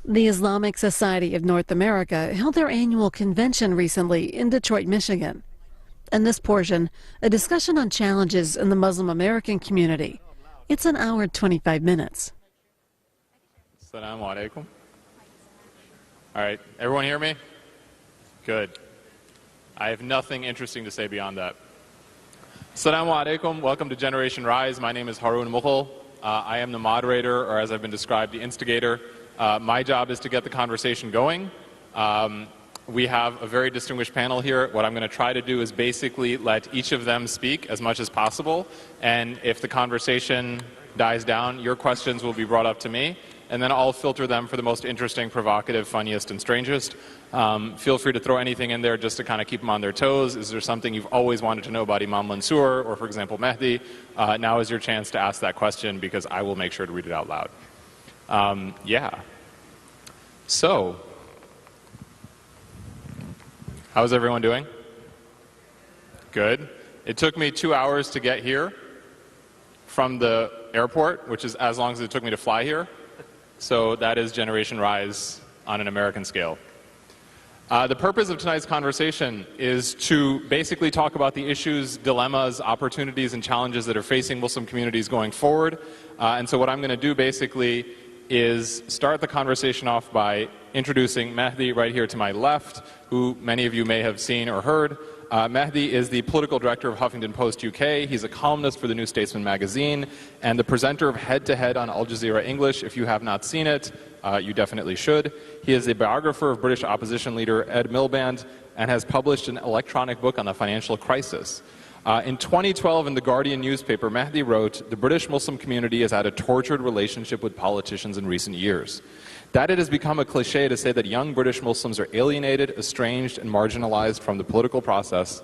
The Islamic Society of North America held their annual convention recently in Detroit, Michigan. In this portion, a discussion on challenges in the Muslim American community. It's an hour and 25 minutes. Assalamu alaikum. All right, everyone hear me? Good. I have nothing interesting to say beyond that. Assalamu alaikum. Welcome to Generation Rise. My name is Harun Mughal. I am the moderator, or as I've been described, the instigator. My job is to get the conversation going. We have a very distinguished panel here. What I'm going to try to do is basically let each of them speak as much as possible. And if the conversation dies down, your questions will be brought up to me. And then I'll filter them for the most interesting, provocative, funniest, and strangest. Feel free to throw anything in there just to kind of keep them on their toes. Is there something you've always wanted to know about Imam Mansoor, or for example, Mehdi? Now is your chance to ask that question, because I will make sure to read it out loud. Yeah. So, how's everyone doing? Good. It took me 2 hours to get here from the airport, which is as long as it took me to fly here. So that is Generation Rise on an American scale. The purpose of tonight's conversation is to basically talk about the issues, dilemmas, opportunities, and challenges that are facing Muslim communities going forward. And so what I'm going to do basically is start the conversation off by introducing Mehdi right here to my left, who many of you may have seen or heard. Mehdi is the political director of Huffington Post UK. He's a columnist for the New Statesman magazine and the presenter of Head to Head on Al Jazeera English. If you have not seen it, you definitely should. He is a biographer of British opposition leader Ed Miliband and has published an electronic book on the financial crisis. In 2012, in the Guardian newspaper, Mehdi wrote, "The British Muslim community has had a tortured relationship with politicians in recent years. That it has become a cliche to say that young British Muslims are alienated, estranged, and marginalized from the political process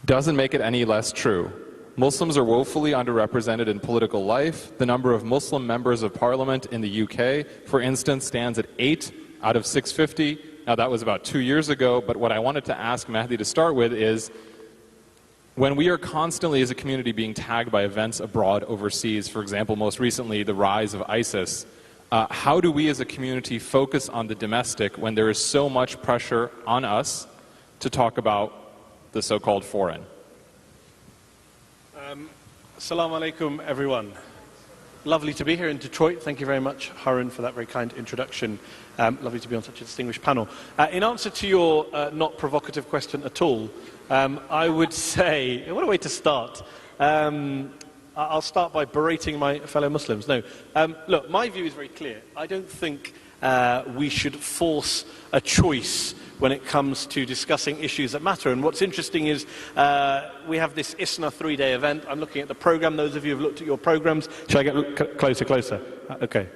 doesn't make it any less true. Muslims are woefully underrepresented in political life. The number of Muslim members of parliament in the UK, for instance, stands at 8 out of 650. Now, that was about 2 years ago, but what I wanted to ask Mehdi to start with is, when we are constantly as a community being tagged by events abroad overseas, for example, most recently the rise of ISIS, how do we as a community focus on the domestic when there is so much pressure on us to talk about the so-called foreign? Assalamu alaikum, everyone. Lovely to be here in Detroit. Thank you very much, Harun, for that very kind introduction. Lovely to be on such a distinguished panel. In answer to your not provocative question at all, I would say, what a way to start. I'll start by berating my fellow Muslims. No, look, my view is very clear. I don't think we should force a choice when it comes to discussing issues that matter. And what's interesting is we have this ISNA 3-day event. I'm looking at the program. Those of you who have looked at your programs, shall I get closer? Okay.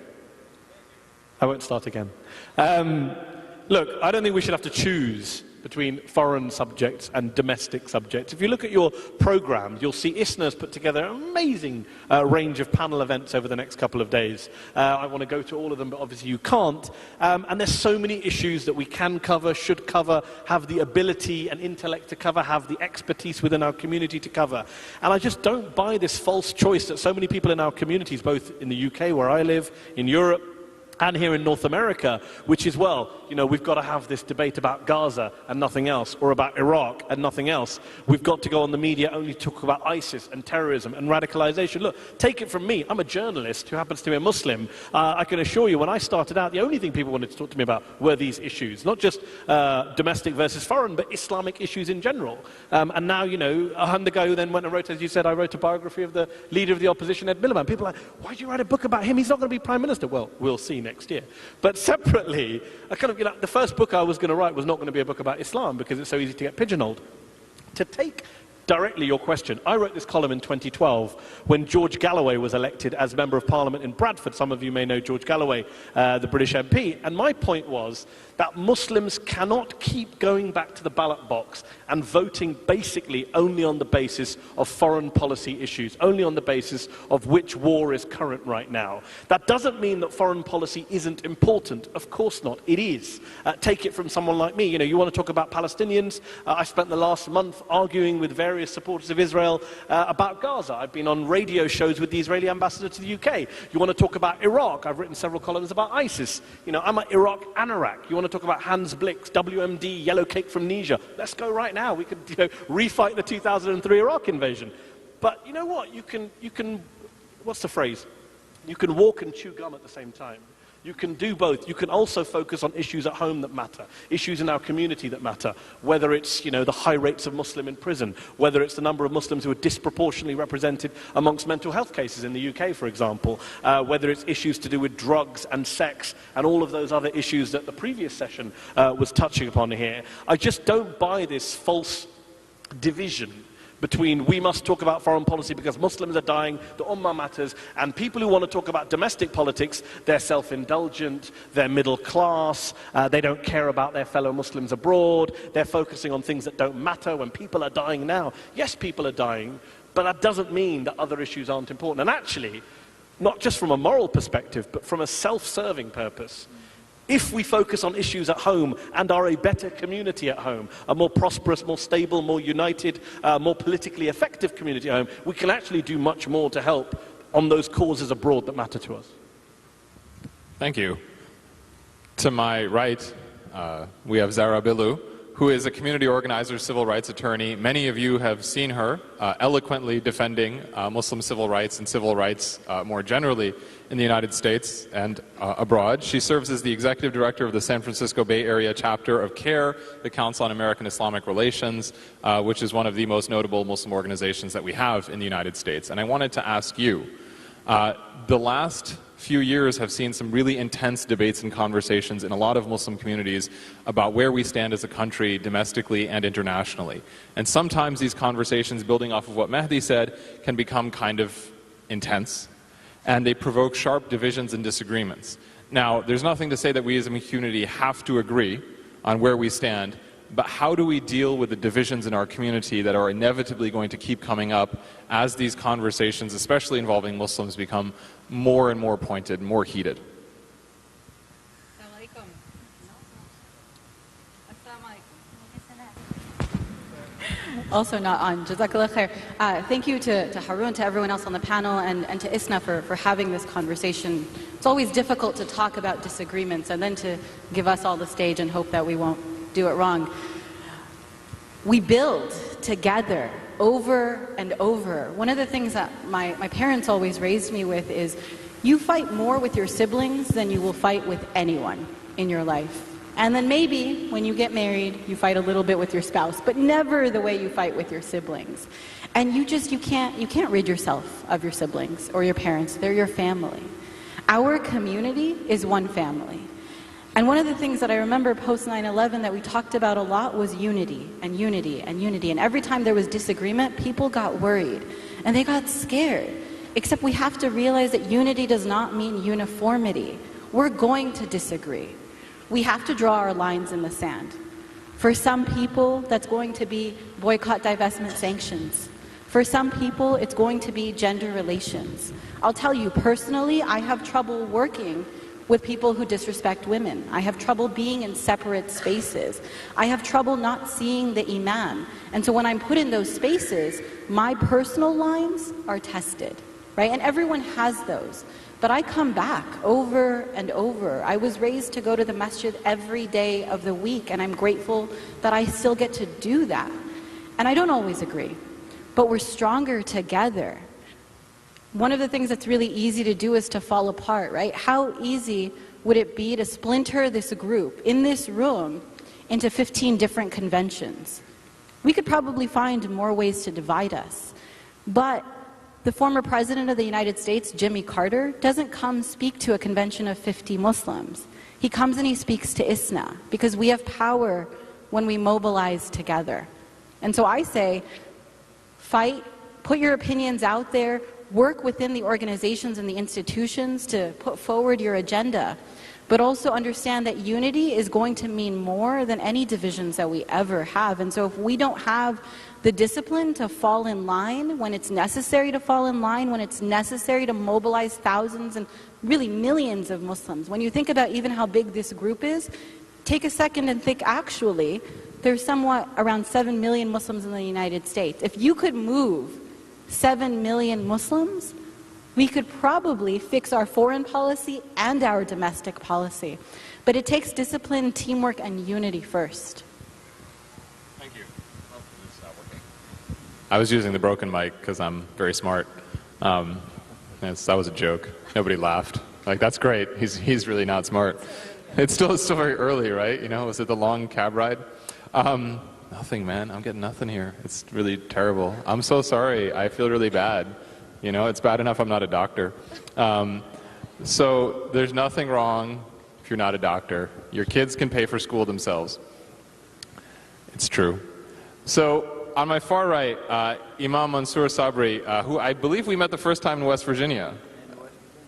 I won't start again. Look, I don't think we should have to choose between foreign subjects and domestic subjects. If you look at your program, you'll see ISNA's put together an amazing range of panel events over the next couple of days. I want to go to all of them, but obviously you can't. And there's so many issues that we can cover, should cover, have the ability and intellect to cover, have the expertise within our community to cover. And I just don't buy this false choice that so many people in our communities, both in the UK where I live, in Europe, and here in North America, which is, well, you know, we've got to have this debate about Gaza and nothing else, or about Iraq and nothing else. We've got to go on the media only to talk about ISIS and terrorism and radicalization. Look, take it from me, I'm a journalist who happens to be a Muslim. I can assure you, when I started out, the only thing people wanted to talk to me about were these issues, not just domestic versus foreign, but Islamic issues in general. And now, you know, I'm the guy who then went and wrote, as you said, I wrote a biography of the leader of the opposition, Ed Miliband. People are like, why'd you write a book about him? He's not going to be Prime Minister. Well, we'll see next year. But separately, I kind of, you know, the first book I was going to write was not going to be a book about Islam because it's so easy to get pigeonholed. To take directly your question, I wrote this column in 2012 when George Galloway was elected as Member of Parliament in Bradford. Some of you may know George Galloway, the British MP. And my point was that Muslims cannot keep going back to the ballot box and voting basically only on the basis of foreign policy issues, only on the basis of which war is current right now. That doesn't mean that foreign policy isn't important. Of course not. It is. Take it from someone like me. You know, you want to talk about Palestinians. I spent the last month arguing with various various supporters of Israel about Gaza. I've been on radio shows with the Israeli ambassador to the UK. You want to talk about Iraq? I've written several columns about ISIS. You know, I'm at Iraq and Iraq. You want to talk about Hans Blix, WMD, Yellow Cake from Niger? Let's go right now. We could, you know, refight the 2003 Iraq invasion. But you know what? You can, what's the phrase? You can walk and chew gum at the same time. You can do both. You can also focus on issues at home that matter, issues in our community that matter, whether it's, you know, the high rates of Muslim in prison, whether it's the number of Muslims who are disproportionately represented amongst mental health cases in the UK, for example, whether it's issues to do with drugs and sex and all of those other issues that the previous session was touching upon here. I just don't buy this false division between we must talk about foreign policy because Muslims are dying, the Ummah matters, and people who want to talk about domestic politics, they're self-indulgent, they're middle class, they don't care about their fellow Muslims abroad, they're focusing on things that don't matter when people are dying now. Yes, people are dying, but that doesn't mean that other issues aren't important. And actually, not just from a moral perspective, but from a self-serving purpose. If we focus on issues at home and are a better community at home, a more prosperous, more stable, more united, more politically effective community at home, we can actually do much more to help on those causes abroad that matter to us. Thank you. To my right, we have Zahra Billoo, who is a community organizer, civil rights attorney. Many of you have seen her eloquently defending Muslim civil rights and civil rights more generally in the United States and abroad. She serves as the executive director of the San Francisco Bay Area chapter of CARE, the Council on American Islamic Relations, which is one of the most notable Muslim organizations that we have in the United States. And I wanted to ask you, the last few years have seen some really intense debates and conversations in a lot of Muslim communities about where we stand as a country domestically and internationally. And sometimes these conversations, building off of what Mehdi said, can become kind of intense, and they provoke sharp divisions and disagreements. Now, there's nothing to say that we as a community have to agree on where we stand, but how do we deal with the divisions in our community that are inevitably going to keep coming up as these conversations, especially involving Muslims, become more and more pointed, more heated? Also not on. Jazakallah khair. Thank you to Harun, to everyone else on the panel, and to ISNA for having this conversation. It's always difficult to talk about disagreements and then to give us all the stage and hope that we won't do it wrong. We build together over and over. One of the things that my parents always raised me with is you fight more with your siblings than you will fight with anyone in your life. And then maybe when you get married, you fight a little bit with your spouse, but never the way you fight with your siblings. And you can't rid yourself of your siblings or your parents. They're your family. Our community is one family. And one of the things that I remember post 9/11 that we talked about a lot was unity and unity and unity. And every time there was disagreement, people got worried and they got scared. Except we have to realize that unity does not mean uniformity. We're going to disagree. We have to draw our lines in the sand. For some people, that's going to be boycott, divestment, sanctions. For some people, it's going to be gender relations. I'll tell you personally, I have trouble working with people who disrespect women. I have trouble being in separate spaces. I have trouble not seeing the Imam. And so when I'm put in those spaces, my personal lines are tested, right? And everyone has those. But I come back over and over. I was raised to go to the masjid every day of the week, and I'm grateful that I still get to do that. And I don't always agree, but we're stronger together. One of the things that's really easy to do is to fall apart, right? How easy would it be to splinter this group in this room into 15 different conventions? We could probably find more ways to divide us. But the former president of the United States, Jimmy Carter, doesn't come speak to a convention of 50 Muslims. He comes and he speaks to ISNA because we have power when we mobilize together. And so I say, fight, put your opinions out there, work within the organizations and the institutions to put forward your agenda, but also understand that unity is going to mean more than any divisions that we ever have. And so if we don't have the discipline to fall in line when it's necessary to fall in line, when it's necessary to mobilize thousands and really millions of Muslims, when you think about even how big this group is, take a second and think actually, there's somewhat around 7 million Muslims in the United States. If you could move 7 million Muslims, we could probably fix our foreign policy and our domestic policy. But it takes discipline, teamwork, and unity first. Thank you. I was using the broken mic because I'm very smart. That was a joke. Nobody laughed. Like, that's great. He's really not smart. It's still very early, right? You know, was it the long cab ride? Nothing, man. I'm getting nothing here. It's really terrible. I'm so sorry. I feel really bad. You know, it's bad enough I'm not a doctor. So there's nothing wrong if you're not a doctor. Your kids can pay for school themselves. It's true. So on my far right, Imam Mansoor Sabree, who I believe we met the first time in West Virginia.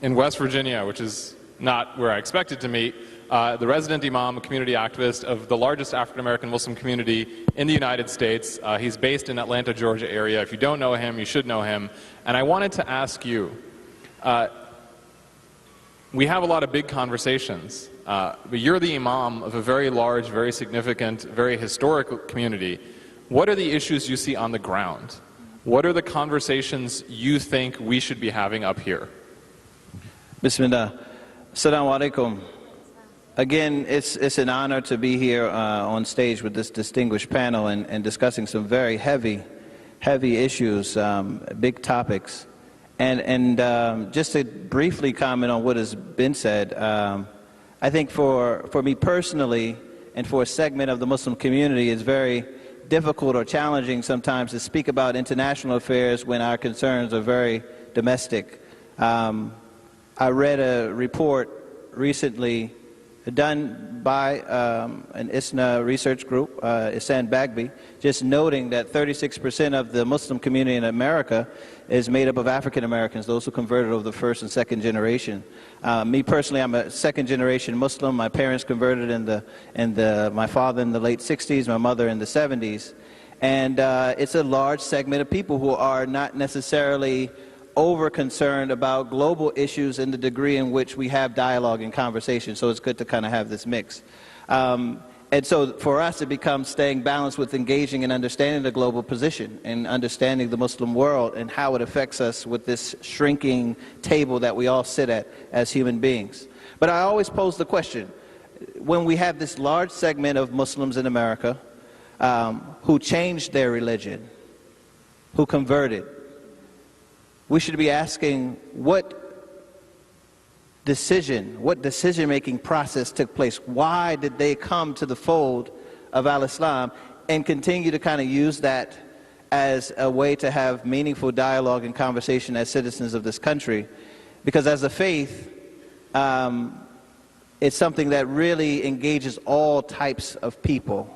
In West Virginia, which is not where I expected to meet. The resident Imam, a community activist of the largest African-American Muslim community in the United States. He's based in Atlanta, Georgia area. If you don't know him, you should know him. And I wanted to ask you, we have a lot of big conversations, but you're the Imam of a very large, very significant, very historic community. What are the issues you see on the ground? What are the conversations you think we should be having up here? Bismillah. Assalamu alaikum. Again, it's an honor to be here on stage with this distinguished panel and discussing some very heavy issues, big topics. And just to briefly comment on what has been said, I think for me personally and for a segment of the Muslim community, it's very difficult or challenging sometimes to speak about international affairs when our concerns are very domestic. I read a report recently done by an ISNA research group, Hassan Bagby, just noting that 36% of the Muslim community in America is made up of African Americans, those who converted over the first and second generation. Me personally, I'm a second generation Muslim. My parents converted my father in the late 60s, my mother in the 70s. And it's a large segment of people who are not necessarily over-concerned about global issues in the degree in which we have dialogue and conversation, so it's good to kind of have this mix. And so for us, it becomes staying balanced with engaging and understanding the global position and understanding the Muslim world and how it affects us with this shrinking table that we all sit at as human beings. But I always pose the question, when we have this large segment of Muslims in America who changed their religion, who converted, we should be asking what decision-making process took place? Why did they come to the fold of al-Islam and continue to kind of use that as a way to have meaningful dialogue and conversation as citizens of this country? Because as a faith, it's something that really engages all types of people.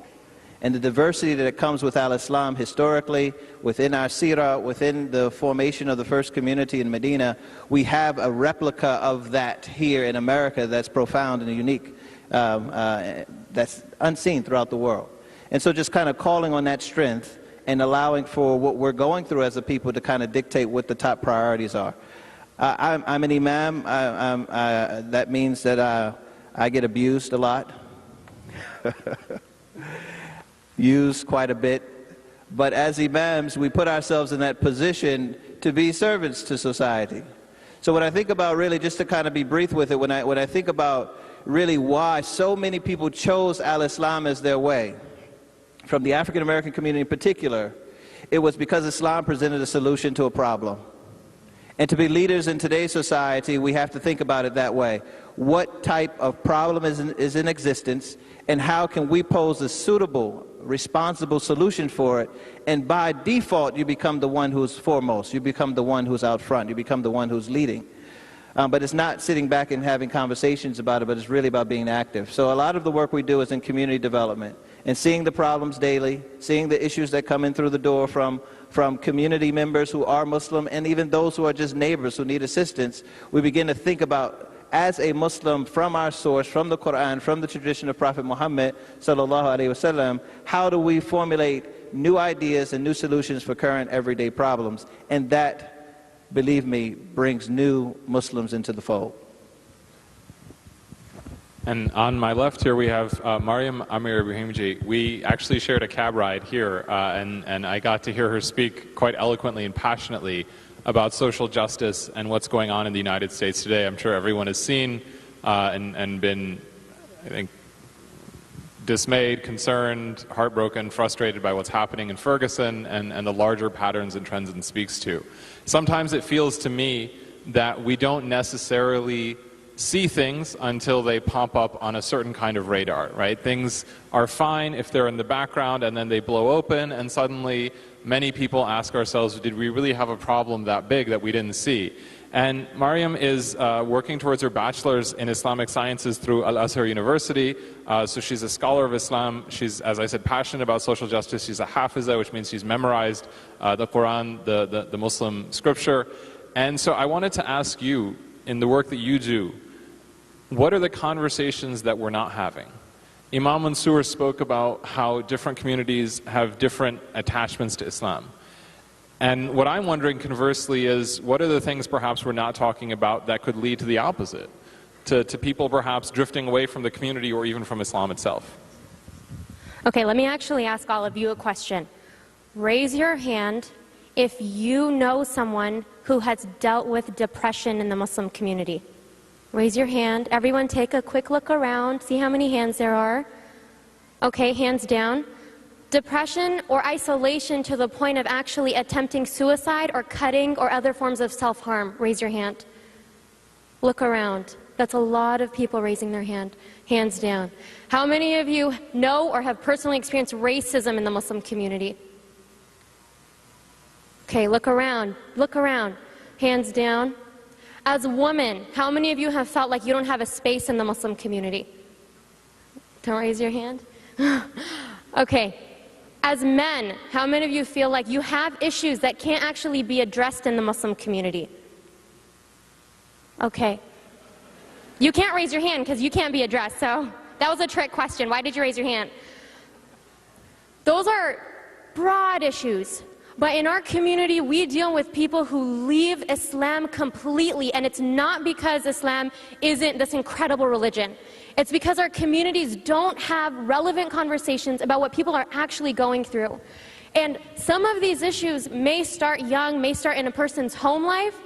And the diversity that comes with al-Islam historically, within our seerah, within the formation of the first community in Medina, we have a replica of that here in America that's profound and unique, that's unseen throughout the world. And so just kind of calling on that strength and allowing for what we're going through as a people to kind of dictate what the top priorities are. I'm an Imam. That means that I get abused a lot. Used quite a bit, but as Imams, we put ourselves in that position to be servants to society. So when I think about really, just to kind of be brief with it, when I think about really why so many people chose al-Islam as their way, from the African American community in particular, it was because Islam presented a solution to a problem. And to be leaders in today's society, we have to think about it that way. What type of problem is in existence, and how can we pose a suitable, responsible solution for it? And by default, you become the one who's foremost. You become the one who's out front. You become the one who's leading. But it's not sitting back and having conversations about it, but it's really about being active. So a lot of the work we do is in community development and seeing the problems daily, seeing the issues that come in through the door from community members who are Muslim and even those who are just neighbors who need assistance. We begin to think about, as a Muslim, from our source, from the Quran, from the tradition of Prophet Muhammad sallallahu alaihi wasallam, how do we formulate new ideas and new solutions for current everyday problems? And that, believe me, brings new Muslims into the fold. And on my left here we have Maryam Amir. We actually shared a cab ride here, and I got to hear her speak quite eloquently and passionately about social justice and what's going on in the United States today. I'm sure everyone has seen and been, I think, dismayed, concerned, heartbroken, frustrated by what's happening in Ferguson and the larger patterns and trends it speaks to. Sometimes it feels to me that we don't necessarily see things until they pop up on a certain kind of radar, right? Things are fine if they're in the background and then they blow open and suddenly many people ask ourselves, did we really have a problem that big that we didn't see? And Maryam is working towards her bachelor's in Islamic sciences through Al-Azhar University. So she's a scholar of Islam. She's, as I said, passionate about social justice. She's a hafiza, which means she's memorized the Quran, the Muslim scripture. And so I wanted to ask you, in the work that you do, what are the conversations that we're not having? Imam Mansoor spoke about how different communities have different attachments to Islam. And what I'm wondering conversely is, what are the things perhaps we're not talking about that could lead to the opposite? To people perhaps drifting away from the community or even from Islam itself? Okay, let me actually ask all of you a question. Raise your hand if you know someone who has dealt with depression in the Muslim community. Raise your hand. Everyone take a quick look around, see how many hands there are. Okay, hands down. Depression or isolation to the point of actually attempting suicide or cutting or other forms of self-harm. Raise your hand. Look around. That's a lot of people raising their hand. Hands down. How many of you know or have personally experienced racism in the Muslim community? Okay, look around. Look around. Hands down. As a woman, how many of you have felt like you don't have a space in the Muslim community? Don't raise your hand. Okay. As men, how many of you feel like you have issues that can't actually be addressed in the Muslim community? Okay. You can't raise your hand because you can't be addressed, so that was a trick question. Why did you raise your hand? Those are broad issues. But in our community, we deal with people who leave Islam completely, and it's not because Islam isn't this incredible religion. It's because our communities don't have relevant conversations about what people are actually going through. And some of these issues may start young, may start in a person's home life,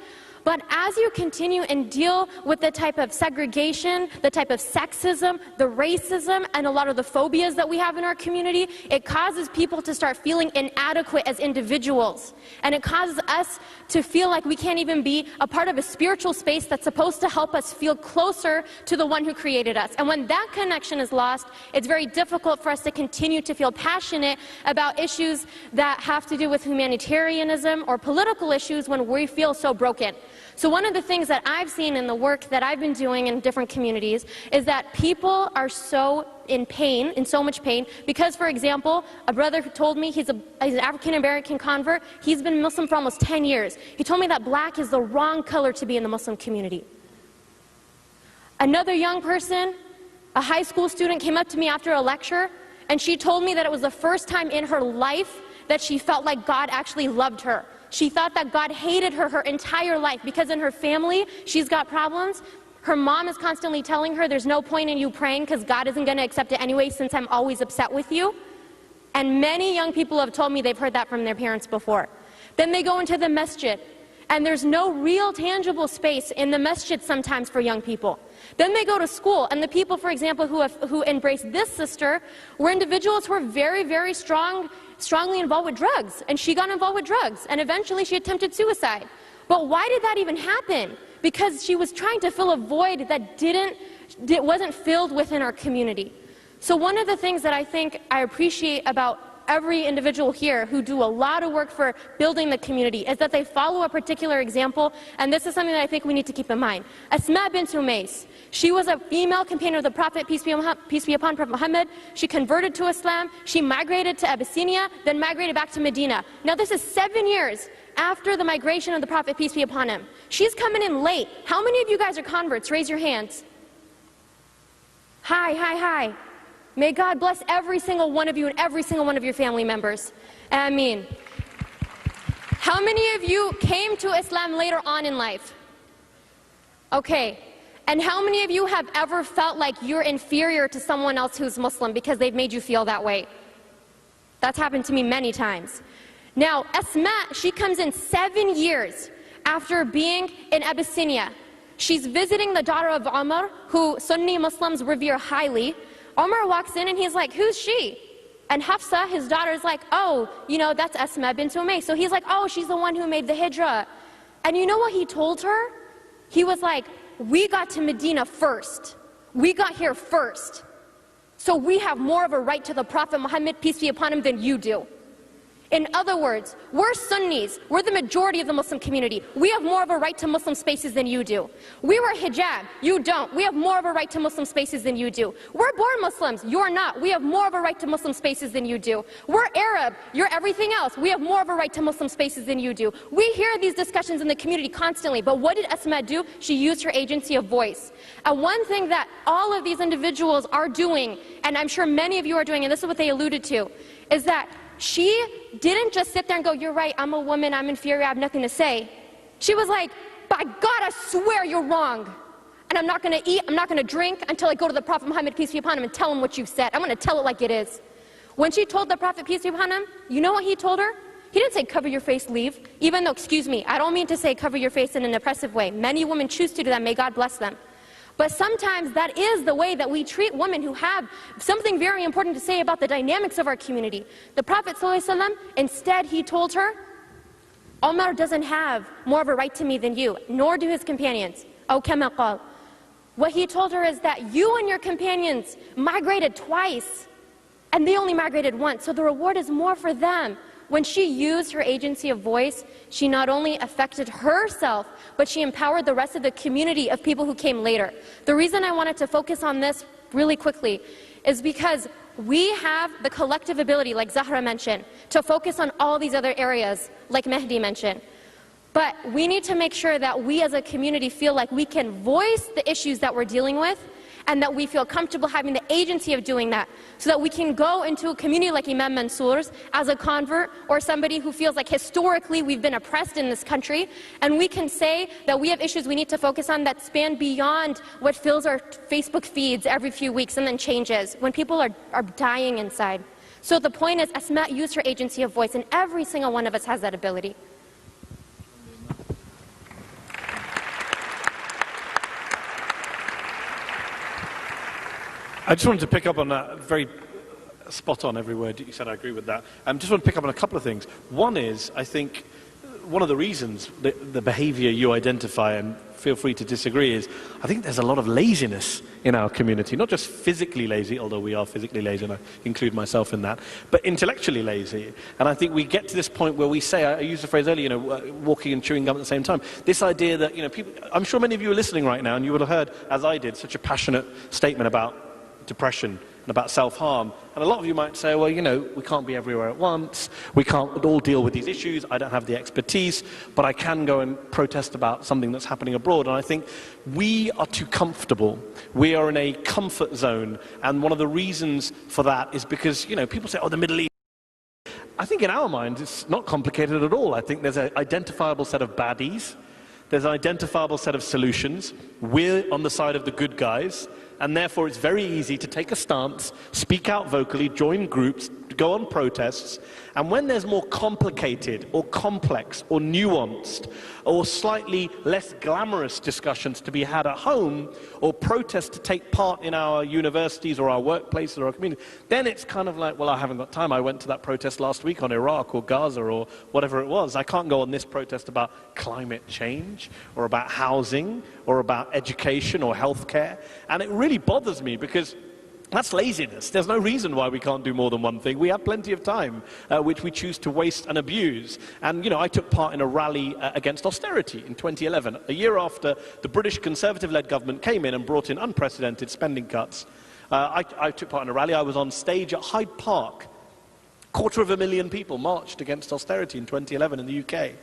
but as you continue and deal with the type of segregation, the type of sexism, the racism, and a lot of the phobias that we have in our community, it causes people to start feeling inadequate as individuals. And it causes us to feel like we can't even be a part of a spiritual space that's supposed to help us feel closer to the one who created us. And when that connection is lost, it's very difficult for us to continue to feel passionate about issues that have to do with humanitarianism or political issues when we feel so broken. So one of the things that I've seen in the work that I've been doing in different communities is that people are so in pain, in so much pain, because, for example, a brother told me he's an African-American convert. He's been Muslim for almost 10 years. He told me that black is the wrong color to be in the Muslim community. Another young person, a high school student, came up to me after a lecture, and she told me that it was the first time in her life that she felt like God actually loved her. She thought that God hated her entire life because in her family, she's got problems. Her mom is constantly telling her, there's no point in you praying because God isn't going to accept it anyway since I'm always upset with you. And many young people have told me they've heard that from their parents before. Then they go into the masjid, and there's no real tangible space in the masjid sometimes for young people. Then they go to school, and the people, for example, who embraced this sister were individuals who were very, very strongly involved with drugs, and she got involved with drugs, and eventually she attempted suicide. But why did that even happen? Because she was trying to fill a void that wasn't filled within our community. So one of the things that I think I appreciate about every individual here who do a lot of work for building the community is that they follow a particular example, and this is something that I think we need to keep in mind. Asma bint Umays, she was a female companion of the Prophet, peace be upon Prophet Muhammad. She converted to Islam, she migrated to Abyssinia, then migrated back to Medina. Now this is 7 years after the migration of the Prophet, peace be upon him. She's coming in late. How many of you guys are converts? Raise your hands. Hi. May God bless every single one of you and every single one of your family members. Ameen. How many of you came to Islam later on in life? Okay. And how many of you have ever felt like you're inferior to someone else who's Muslim because they've made you feel that way? That's happened to me many times. Now, Asma, she comes in 7 years after being in Abyssinia. She's visiting the daughter of Umar, who Sunni Muslims revere highly. Umar walks in and he's like, who's she? And Hafsa, his daughter's like, oh, you know, that's Asma bint Umayy. So he's like, oh, she's the one who made the hijrah. And you know what he told her? He was like, we got to Medina first. We got here first. So we have more of a right to the Prophet Muhammad, peace be upon him, than you do. In other words, we're Sunnis, we're the majority of the Muslim community. We have more of a right to Muslim spaces than you do. We wear hijab, you don't. We have more of a right to Muslim spaces than you do. We're born Muslims, you're not. We have more of a right to Muslim spaces than you do. We're Arab, you're everything else. We have more of a right to Muslim spaces than you do. We hear these discussions in the community constantly, but what did Asma do? She used her agency of voice. And one thing that all of these individuals are doing, and I'm sure many of you are doing, and this is what they alluded to, is that she didn't just sit there and go, you're right, I'm a woman, I'm inferior, I have nothing to say. She was like, by God, I swear you're wrong. And I'm not going to eat, I'm not going to drink until I go to the Prophet Muhammad, peace be upon him, and tell him what you've said. I'm going to tell it like it is. When she told the Prophet, peace be upon him, you know what he told her? He didn't say, cover your face, leave. Even though, excuse me, I don't mean to say cover your face in an oppressive way. Many women choose to do that, may God bless them. But sometimes that is the way that we treat women who have something very important to say about the dynamics of our community. The Prophet ﷺ, instead he told her, Omar doesn't have more of a right to me than you, nor do his companions. أو كما قال. What he told her is that you and your companions migrated twice, and they only migrated once, so the reward is more for them. When she used her agency of voice, she not only affected herself, but she empowered the rest of the community of people who came later. The reason I wanted to focus on this really quickly is because we have the collective ability, like Zahra mentioned, to focus on all these other areas, like Mehdi mentioned. But we need to make sure that we as a community feel like we can voice the issues that we're dealing with, and that we feel comfortable having the agency of doing that, so that we can go into a community like Imam Mansoor's as a convert, or somebody who feels like historically we've been oppressed in this country, and we can say that we have issues we need to focus on that span beyond what fills our Facebook feeds every few weeks and then changes, when people are dying inside. So the point is, Asma used her agency of voice, and every single one of us has that ability. I just wanted to pick up on that, very spot on every word that you said, I agree with that. I just want to pick up on a couple of things. One is, I think, one of the reasons the behavior you identify, and feel free to disagree, is I think there's a lot of laziness in our community. Not just physically lazy, although we are physically lazy, and I include myself in that, but intellectually lazy. And I think we get to this point where we say, I used the phrase earlier, walking and chewing gum at the same time. This idea that, people, I'm sure many of you are listening right now, and you would have heard, as I did, such a passionate statement about depression and about self-harm. And a lot of you might say, well, we can't be everywhere at once, we can't all deal with these issues, I don't have the expertise, but I can go and protest about something that's happening abroad. And I think we are too comfortable. We are in a comfort zone, and one of the reasons for that is because, people say, oh, the Middle East. I think in our minds it's not complicated at all. I think there's an identifiable set of baddies, there's an identifiable set of solutions. We're on the side of the good guys, and therefore it's very easy to take a stance, speak out vocally, join groups, go on protests. And when there's more complicated or complex or nuanced or slightly less glamorous discussions to be had at home, or protests to take part in our universities or our workplaces or our community, then it's kind of like, well, I haven't got time. I went to that protest last week on Iraq or Gaza or whatever it was. I can't go on this protest about climate change or about housing or about education or healthcare. And it really bothers me, because that's laziness. There's no reason why we can't do more than one thing. We have plenty of time, which we choose to waste and abuse. And, I took part in a rally against austerity in 2011, a year after the British Conservative-led government came in and brought in unprecedented spending cuts. I took part in a rally. I was on stage at Hyde Park. 250,000 people marched against austerity in 2011 in the UK.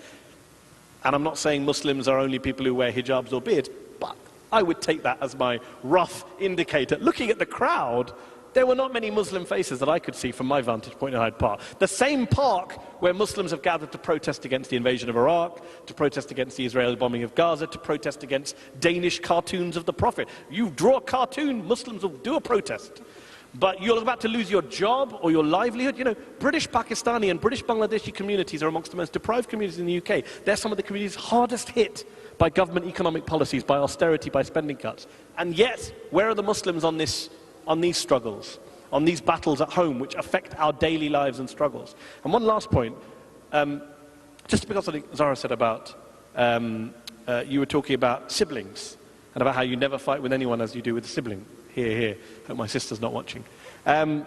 And I'm not saying Muslims are only people who wear hijabs or beards, but I would take that as my rough indicator. Looking at the crowd, there were not many Muslim faces that I could see from my vantage point in Hyde Park. The same park where Muslims have gathered to protest against the invasion of Iraq, to protest against the Israeli bombing of Gaza, to protest against Danish cartoons of the Prophet. You draw a cartoon, Muslims will do a protest. But you're about to lose your job or your livelihood. You know, British Pakistani and British Bangladeshi communities are amongst the most deprived communities in the UK. They're some of the communities hardest hit by government economic policies, by austerity, by spending cuts. And yet, where are the Muslims on these struggles, on these battles at home which affect our daily lives and struggles? And one last point, just because I think Zahra said about, you were talking about siblings and about how you never fight with anyone as you do with a sibling. Here. Hope my sister's not watching. The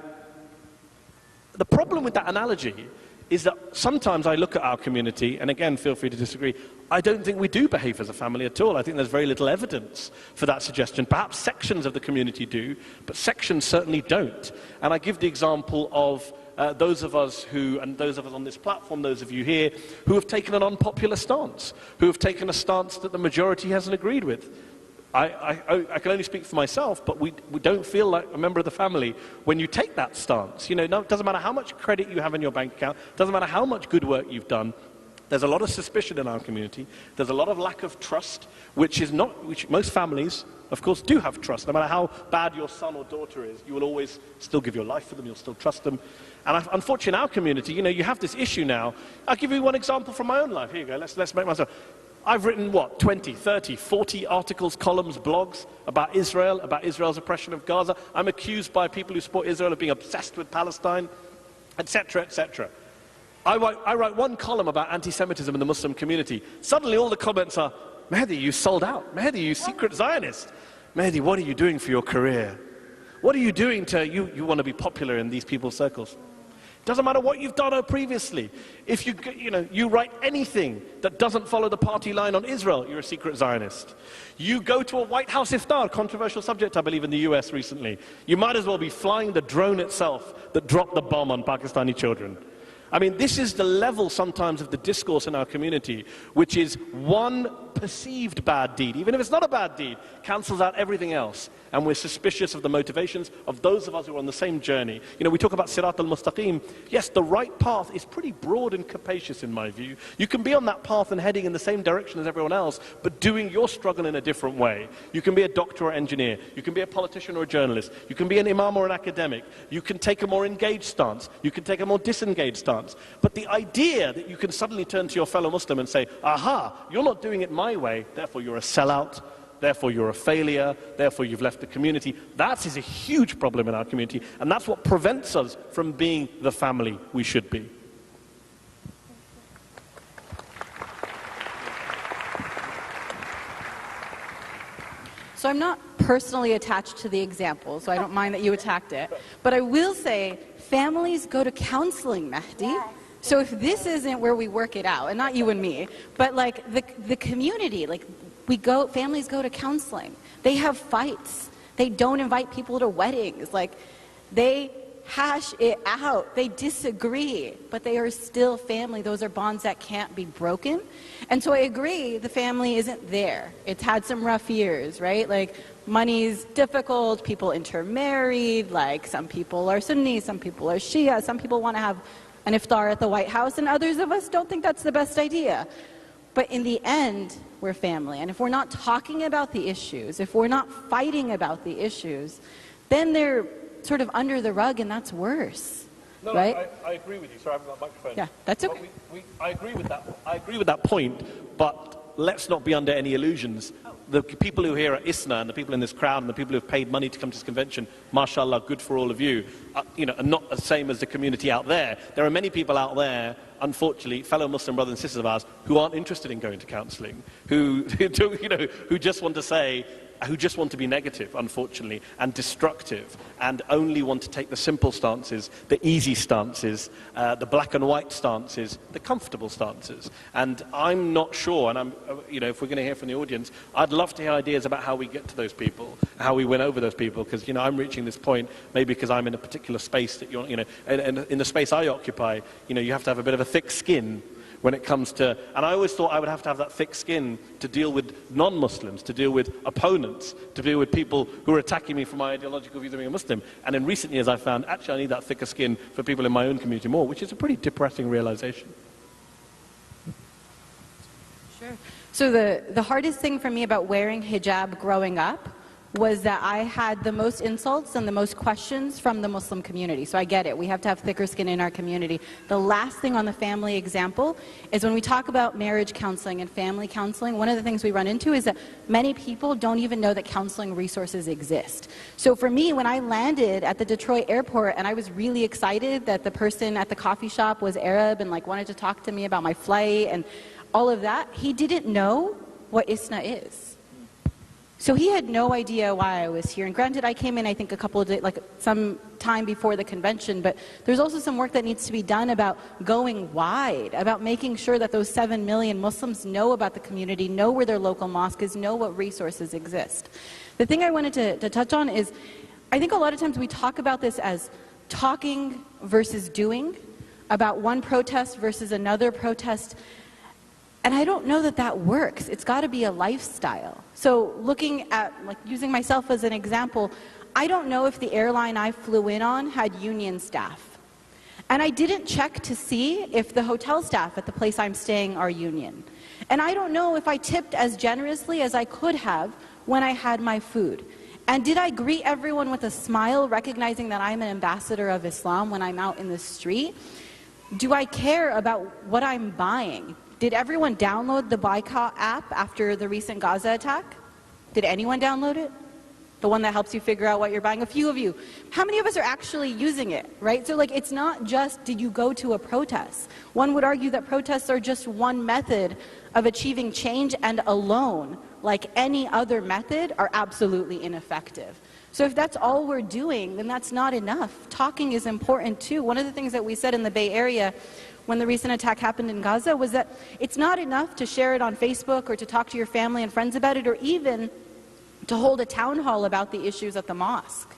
problem with that analogy is that sometimes I look at our community, and again, feel free to disagree, I don't think we do behave as a family at all. I think there's very little evidence for that suggestion. Perhaps sections of the community do, but sections certainly don't. And I give the example of those of us who, and those of us on this platform, those of you here, who have taken an unpopular stance, who have taken a stance that the majority hasn't agreed with. I can only speak for myself, but we don't feel like a member of the family when you take that stance. You know, it doesn't matter how much credit you have in your bank account, doesn't matter how much good work you've done. There's a lot of suspicion in our community. There's a lot of lack of trust, which most families, of course, do have trust. No matter how bad your son or daughter is, you will always still give your life for them, you'll still trust them. And unfortunately, in our community, you know, you have this issue now. I'll give you one example from my own life. Here you go, let's make myself. I've written, 20, 30, 40 articles, columns, blogs about Israel's oppression of Gaza. I'm accused by people who support Israel of being obsessed with Palestine, etc., etc. I write one column about anti-Semitism in the Muslim community. Suddenly all the comments are, Mehdi, you sold out. Mehdi, you secret Zionist. Mehdi, what are you doing for your career? What are you doing you want to be popular in these people's circles? Doesn't matter what you've done previously. If you write anything that doesn't follow the party line on Israel, you're a secret Zionist. You go to a White House iftar, controversial subject, I believe, in the US recently. You might as well be flying the drone itself that dropped the bomb on Pakistani children. I mean, this is the level sometimes of the discourse in our community, which is one perceived bad deed, even if it's not a bad deed, cancels out everything else. And we're suspicious of the motivations of those of us who are on the same journey. You know, we talk about Sirat al-Mustaqim. Yes, the right path is pretty broad and capacious in my view. You can be on that path and heading in the same direction as everyone else, but doing your struggle in a different way. You can be a doctor or engineer. You can be a politician or a journalist. You can be an imam or an academic. You can take a more engaged stance. You can take a more disengaged stance. But the idea that you can suddenly turn to your fellow Muslim and say, aha, you're not doing it my way, therefore you're a sellout, therefore you're a failure, therefore you've left the community, that is a huge problem in our community, and that's what prevents us from being the family we should be. So I'm not personally attached to the example, so I don't mind that you attacked it. But I will say, families go to counseling, Mehdi. So if this isn't where we work it out, and not you and me, but like the community, like families go to counseling. They have fights. They don't invite people to weddings. Like they hash it out. They disagree, but they are still family. Those are bonds that can't be broken. And so I agree, the family isn't there. It's had some rough years, right? Like money's difficult, people intermarried, like some people are Sunni, some people are Shia, some people want to have an iftar at the White House, and others of us don't think that's the best idea. But in the end, we're family. And if we're not talking about the issues, if we're not fighting about the issues, then they're sort of under the rug, and that's worse. No, right? I agree with you. Sorry, I haven't got a microphone. Yeah, that's okay. I agree with that. I agree with that point, but let's not be under any illusions. The people who are here at ISNA and the people in this crowd and the people who have paid money to come to this convention, mashallah, good for all of you, are not the same as the community out there. There are many people out there, unfortunately, fellow Muslim brothers and sisters of ours, who aren't interested in going to counselling, who just want to say, who just want to be negative, unfortunately, and destructive, and only want to take the simple stances, the easy stances, the black and white stances, the comfortable stances. And I'm not sure, and if we're going to hear from the audience, I'd love to hear ideas about how we get to those people, how we win over those people, because, I'm reaching this point, maybe because I'm in a particular space that and in the space I occupy, you have to have a bit of a thick skin, when it comes to, and I always thought I would have to have that thick skin to deal with non-Muslims, to deal with opponents, to deal with people who are attacking me for my ideological views of being a Muslim. And in recent years I found, actually I need that thicker skin for people in my own community more, which is a pretty depressing realization. Sure. So the hardest thing for me about wearing hijab growing up was that I had the most insults and the most questions from the Muslim community. So I get it. We have to have thicker skin in our community. The last thing on the family example is when we talk about marriage counseling and family counseling, one of the things we run into is that many people don't even know that counseling resources exist. So for me, when I landed at the Detroit airport and I was really excited that the person at the coffee shop was Arab and like wanted to talk to me about my flight and all of that, he didn't know what ISNA is. So he had no idea why I was here. And granted, I came in, I think, a couple of days, like some time before the convention, but there's also some work that needs to be done about going wide, about making sure that those 7 million Muslims know about the community, know where their local mosque is, know what resources exist. The thing I wanted to touch on is, I think a lot of times we talk about this as talking versus doing, about one protest versus another protest. And I don't know that that works. It's got to be a lifestyle. So looking at, like using myself as an example, I don't know if the airline I flew in on had union staff. And I didn't check to see if the hotel staff at the place I'm staying are union. And I don't know if I tipped as generously as I could have when I had my food. And did I greet everyone with a smile, recognizing that I'm an ambassador of Islam when I'm out in the street? Do I care about what I'm buying? Did everyone download the Boycott app after the recent Gaza attack? Did anyone download it? The one that helps you figure out what you're buying? A few of you. How many of us are actually using it, right? So like, it's not just, did you go to a protest? One would argue that protests are just one method of achieving change, and alone, like any other method, are absolutely ineffective. So if that's all we're doing, then that's not enough. Talking is important too. One of the things that we said in the Bay Area when the recent attack happened in Gaza was that it's not enough to share it on Facebook or to talk to your family and friends about it, or even to hold a town hall about the issues at the mosque.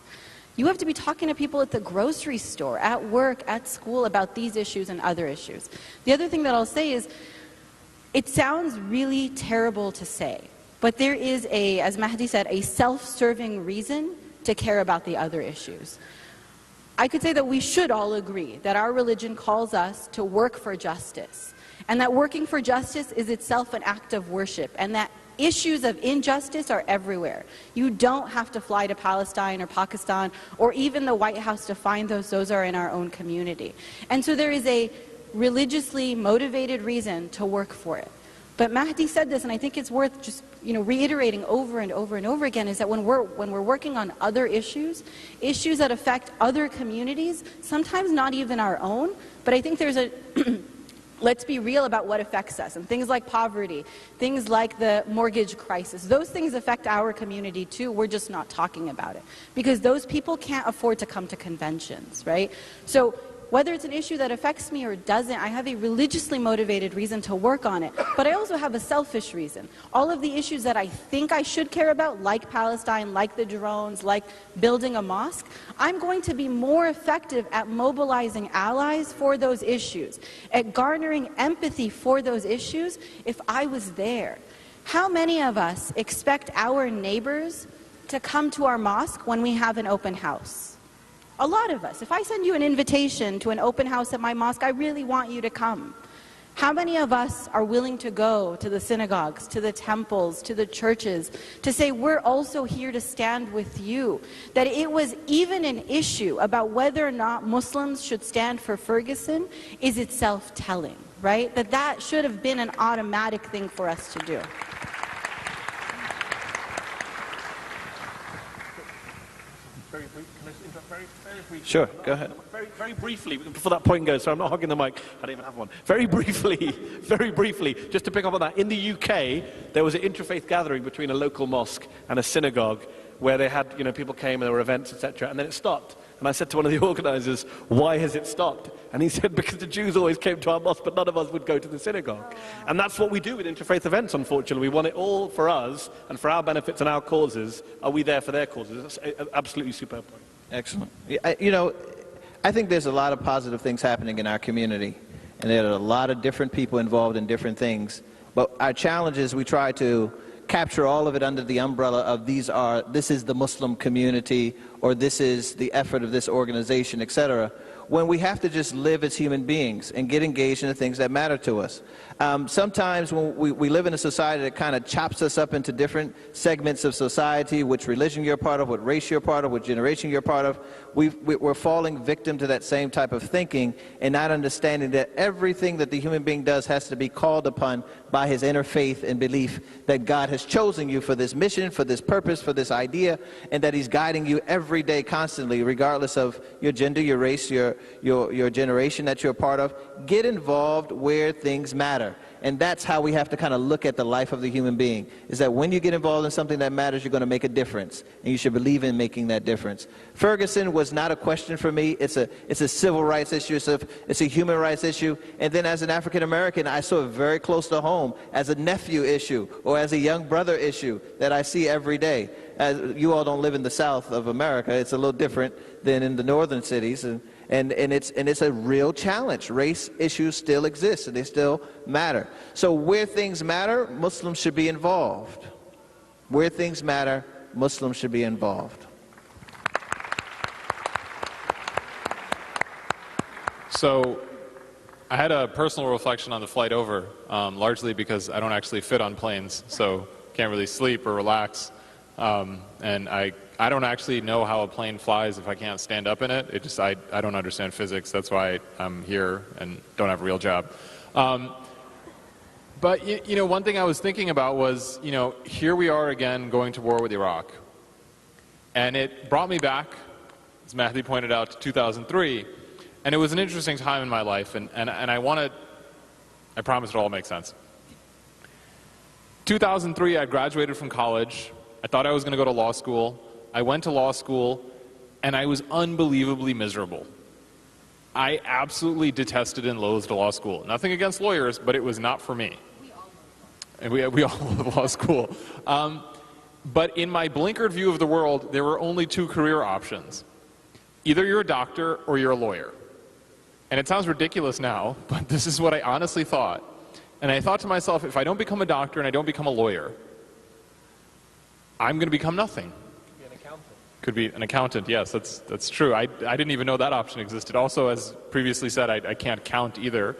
You have to be talking to people at the grocery store, at work, at school about these issues and other issues. The other thing that I'll say is, it sounds really terrible to say, but there is a, as Mehdi said, a self-serving reason to care about the other issues. I could say that we should all agree that our religion calls us to work for justice, and that working for justice is itself an act of worship, and that issues of injustice are everywhere. You don't have to fly to Palestine or Pakistan or even the White House to find those. Those are in our own community. And so there is a religiously motivated reason to work for it. But Mehdi said this, and I think it's worth just reiterating over and over and over again, is that when we're working on other issues that affect other communities, sometimes not even our own, but I think there's a let's be real about what affects us, and things like poverty, things like the mortgage crisis, those things affect our community too. We're just not talking about it because those people can't afford to come to conventions, right? So whether it's an issue that affects me or doesn't, I have a religiously motivated reason to work on it. But I also have a selfish reason. All of the issues that I think I should care about, like Palestine, like the drones, like building a mosque, I'm going to be more effective at mobilizing allies for those issues, at garnering empathy for those issues if I was there. How many of us expect our neighbors to come to our mosque when we have an open house? A lot of us. If I send you an invitation to an open house at my mosque, I really want you to come. How many of us are willing to go to the synagogues, to the temples, to the churches, to say we're also here to stand with you? That it was even an issue about whether or not Muslims should stand for Ferguson is itself telling, right? That should have been an automatic thing for us to do. Sure, go ahead. Very briefly, before that point goes, so I'm not hogging the mic, I don't even have one. Very briefly, just to pick up on that, in the UK, there was an interfaith gathering between a local mosque and a synagogue where they had, people came and there were events, etc., and then it stopped. And I said to one of the organizers, why has it stopped? And he said, because the Jews always came to our mosque, but none of us would go to the synagogue. And that's what we do with interfaith events, unfortunately. We want it all for us, and for our benefits and our causes. Are we there for their causes? That's an absolutely superb point. Excellent. I think there's a lot of positive things happening in our community. and there are a lot of different people involved in different things. But our challenge is we try to capture all of it under the umbrella of this is the Muslim community, or this is the effort of this organization, etc., when we have to just live as human beings and get engaged in the things that matter to us. Sometimes when we live in a society that kind of chops us up into different segments of society, which religion you're part of, what race you're part of, what generation you're part of, we're falling victim to that same type of thinking and not understanding that everything that the human being does has to be called upon by his inner faith and belief that God has chosen you for this mission, for this purpose, for this idea, and that he's guiding you every day constantly, regardless of your gender, your race, your generation that you're a part of. Get involved where things matter. And that's how we have to kind of look at the life of the human being, is that when you get involved in something that matters, you're going to make a difference. And you should believe in making that difference. Ferguson was not a question for me. It's a civil rights issue. It's a human rights issue. And then as an African American, I saw it very close to home as a nephew issue or as a young brother issue that I see every day. You all don't live in the South of America. It's a little different than in the northern cities. And it's a real challenge. Race issues still exist, and they still matter. So where things matter, Muslims should be involved. Where things matter, Muslims should be involved. So I had a personal reflection on the flight over, largely because I don't actually fit on planes, so can't really sleep or relax. And I don't actually know how a plane flies if I can't stand up in it. I don't understand physics. That's why I'm here and don't have a real job. But, you know, one thing I was thinking about was, you know, here we are again going to war with Iraq. And it brought me back, as Mehdi pointed out, to 2003. And it was an interesting time in my life. And I promise it'll all make sense. 2003, I graduated from college. I thought I was going to go to law school. I went to law school, and I was unbelievably miserable. I absolutely detested and loathed law school. Nothing against lawyers, but it was not for me. And we all love law school. But in my blinkered view of the world, there were only two career options. Either you're a doctor or you're a lawyer. And it sounds ridiculous now, but this is what I honestly thought. And I thought to myself, if I don't become a doctor and I don't become a lawyer, I'm going to become nothing. Could be an accountant, yes, that's true. I didn't even know that option existed. Also, as previously said, I can't count either,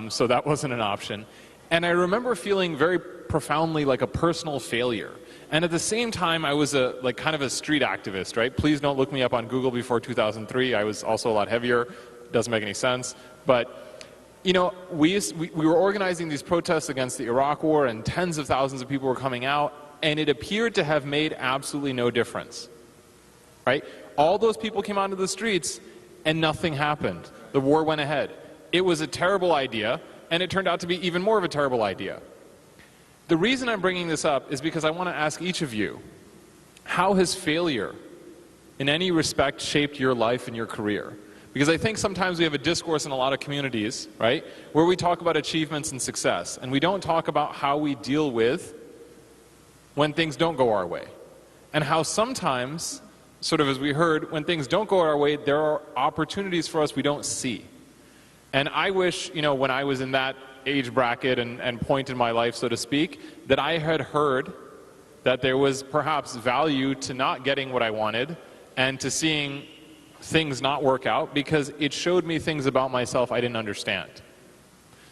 so that wasn't an option. And I remember feeling very profoundly like a personal failure. And at the same time, I was kind of a street activist, right? Please don't look me up on Google before 2003. I was also a lot heavier. Doesn't make any sense. But, you know, we were organizing these protests against the Iraq War, and tens of thousands of people were coming out, and it appeared to have made absolutely no difference. Right? All those people came onto the streets and nothing happened. The war went ahead. It was a terrible idea, and it turned out to be even more of a terrible idea. The reason I'm bringing this up is because I want to ask each of you, how has failure in any respect shaped your life and your career? Because I think sometimes we have a discourse in a lot of communities, right, where we talk about achievements and success, and we don't talk about how we deal with when things don't go our way. And how sometimes, sort of as we heard, when things don't go our way, there are opportunities for us we don't see. And I wish, you know, when I was in that age bracket and point in my life, so to speak, that I had heard that there was perhaps value to not getting what I wanted and to seeing things not work out, because it showed me things about myself I didn't understand.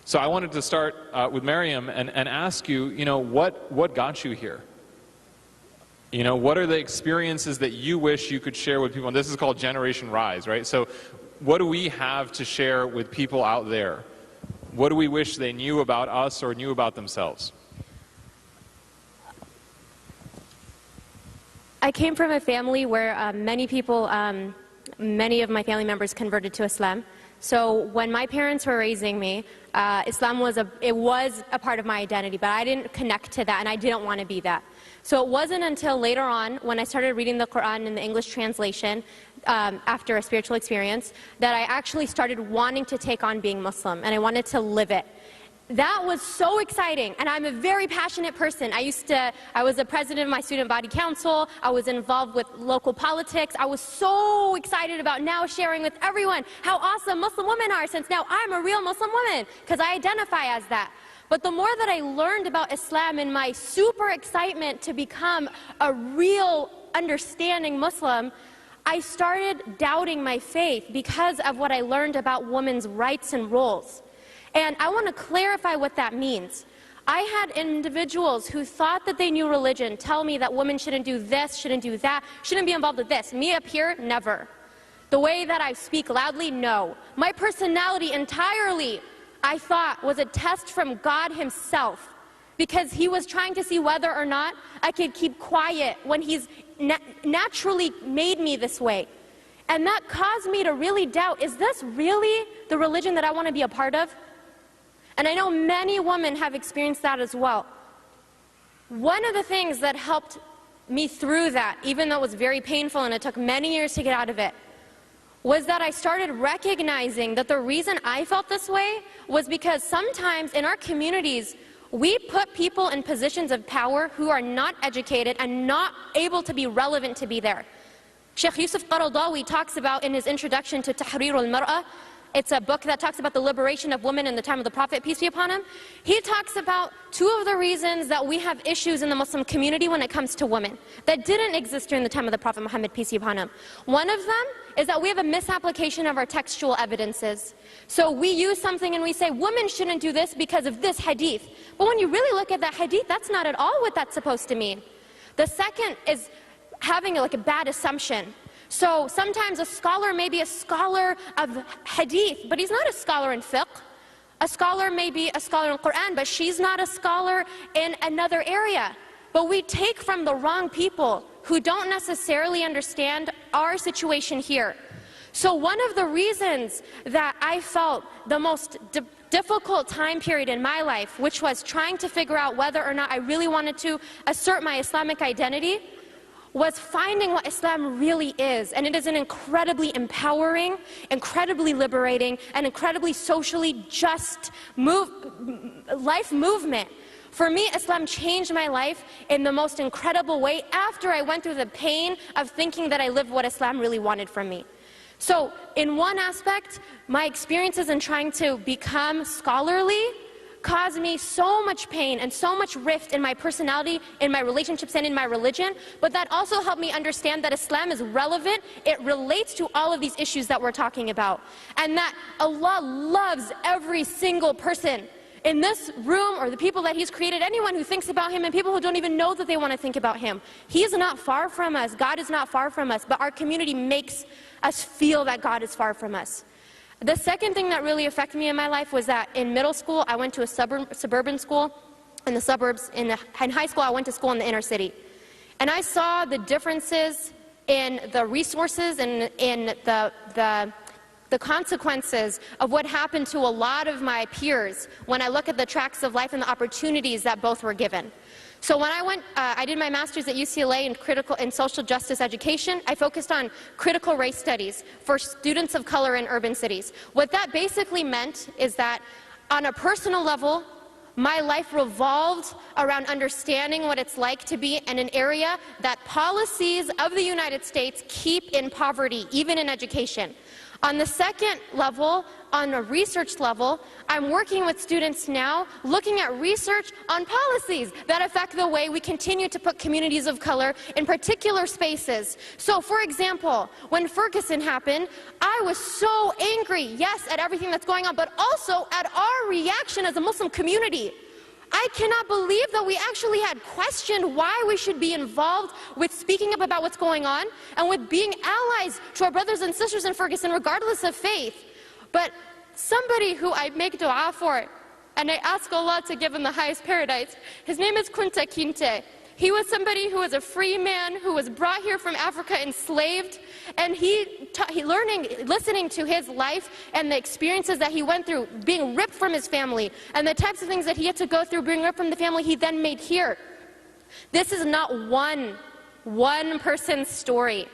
So I wanted to start with Maryam and ask you, you know, what got you here? You know, what are the experiences that you wish you could share with people? And this is called Generation Rise, right? So what do we have to share with people out there? What do we wish they knew about us or knew about themselves? I came from a family where many of my family members converted to Islam. So when my parents were raising me, Islam was a part of my identity, but I didn't connect to that, and I didn't want to be that. So it wasn't until later on, when I started reading the Quran in the English translation, after a spiritual experience, that I actually started wanting to take on being Muslim, and I wanted to live it. that was so exciting, and I'm a very passionate person. I was the president of my student body council. I was involved with local politics. I was so excited about now sharing with everyone how awesome Muslim women are, since now I'm a real Muslim woman, because I identify as that. But the more that I learned about Islam and my super excitement to become a real understanding Muslim, I started doubting my faith because of what I learned about women's rights and roles. And I want to clarify what that means. I had individuals who thought that they knew religion tell me that women shouldn't do this, shouldn't do that, shouldn't be involved with this. Me up here, never. The way that I speak loudly, no. My personality entirely, I thought, was a test from God himself, because he was trying to see whether or not I could keep quiet when he's naturally made me this way. And that caused me to really doubt, is this really the religion that I want to be a part of? And I know many women have experienced that as well. One of the things that helped me through that, even though it was very painful and it took many years to get out of it, was that I started recognizing that the reason I felt this way was because sometimes in our communities, we put people in positions of power who are not educated and not able to be relevant to be there. Sheikh Yusuf Qaradawi talks about in his introduction to Tahrir al-Mar'ah, it's a book that talks about the liberation of women in the time of the Prophet, peace be upon him. He talks about two of the reasons that we have issues in the Muslim community when it comes to women that didn't exist during the time of the Prophet Muhammad, peace be upon him. One of them is that we have a misapplication of our textual evidences. So we use something and we say, women shouldn't do this because of this hadith. But when you really look at that hadith, that's not at all what that's supposed to mean. The second is having like a bad assumption. So sometimes a scholar may be a scholar of hadith, but he's not a scholar in fiqh. A scholar may be a scholar in Quran, but she's not a scholar in another area. But we take from the wrong people who don't necessarily understand our situation here. So one of the reasons that I felt the most difficult time period in my life, which was trying to figure out whether or not I really wanted to assert my Islamic identity, was finding what Islam really is. And it is an incredibly empowering, incredibly liberating, and incredibly socially just life movement. For me, Islam changed my life in the most incredible way after I went through the pain of thinking that I lived what Islam really wanted from me. So in one aspect, my experiences in trying to become scholarly caused me so much pain and so much rift in my personality, in my relationships, and in my religion. But that also helped me understand that Islam is relevant. It relates to all of these issues that we're talking about. And that Allah loves every single person in this room, or the people that He's created, anyone who thinks about Him, and people who don't even know that they want to think about Him. He is not far from us. God is not far from us. But our community makes us feel that God is far from us. The second thing that really affected me in my life was that in middle school, I went to a suburban school in the suburbs. In high school, I went to school in the inner city. And I saw the differences in the resources and in the consequences of what happened to a lot of my peers when I look at the tracks of life and the opportunities that both were given. So when I did my master's at UCLA in social justice education. I focused on critical race studies for students of color in urban cities. What that basically meant is that on a personal level, my life revolved around understanding what it's like to be in an area that policies of the United States keep in poverty, even in education. On the second level, on a research level, I'm working with students now looking at research on policies that affect the way we continue to put communities of color in particular spaces. So for example, when Ferguson happened, I was so angry, yes, at everything that's going on, but also at our reaction as a Muslim community. I cannot believe that we actually had questioned why we should be involved with speaking up about what's going on and with being allies to our brothers and sisters in Ferguson regardless of faith. But somebody who I make dua for, and I ask Allah to give him the highest paradise, his name is Kunta Kinte. He was somebody who was a free man who was brought here from Africa enslaved, and listening to his life and the experiences that he went through, being ripped from his family, and the types of things that he had to go through, being ripped from the family he then made here. This is not one person's story.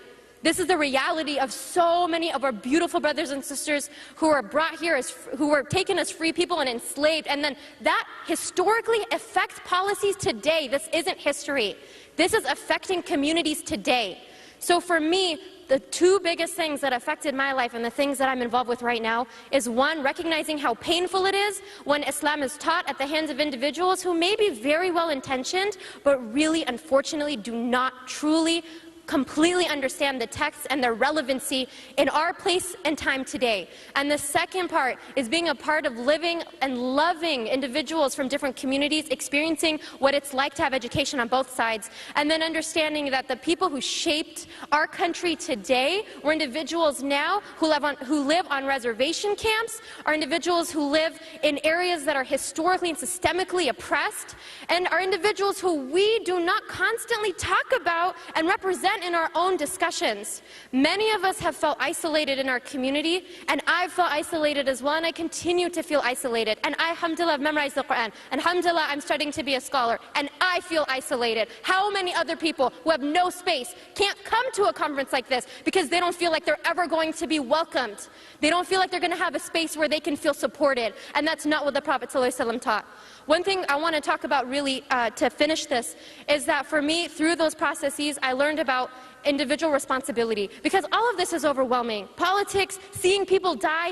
This is the reality of so many of our beautiful brothers and sisters who are brought here, who were taken as free people and enslaved. And then that historically affects policies today. This isn't history. This is affecting communities today. So for me, the two biggest things that affected my life and the things that I'm involved with right now is, one, recognizing how painful it is when Islam is taught at the hands of individuals who may be very well intentioned, but really, unfortunately, do not truly completely understand the texts and their relevancy in our place and time today. And the second part is being a part of living and loving individuals from different communities, experiencing what it's like to have education on both sides, and then understanding that the people who shaped our country today were individuals now who live on reservation camps, are individuals who live in areas that are historically and systemically oppressed, and are individuals who we do not constantly talk about and represent in our own discussions. Many of us have felt isolated in our community, and I've felt isolated as well, and I continue to feel isolated. And I, alhamdulillah, have memorized the Quran, and alhamdulillah, I'm starting to be a scholar, and I feel isolated. How many other people who have no space can't come to a conference like this because they don't feel like they're ever going to be welcomed? They don't feel like they're going to have a space where they can feel supported, and that's not what the Prophet ﷺ taught. One thing I want to talk about really to finish this is that for me, through those processes, I learned about individual responsibility, because all of this is overwhelming. Politics, seeing people die,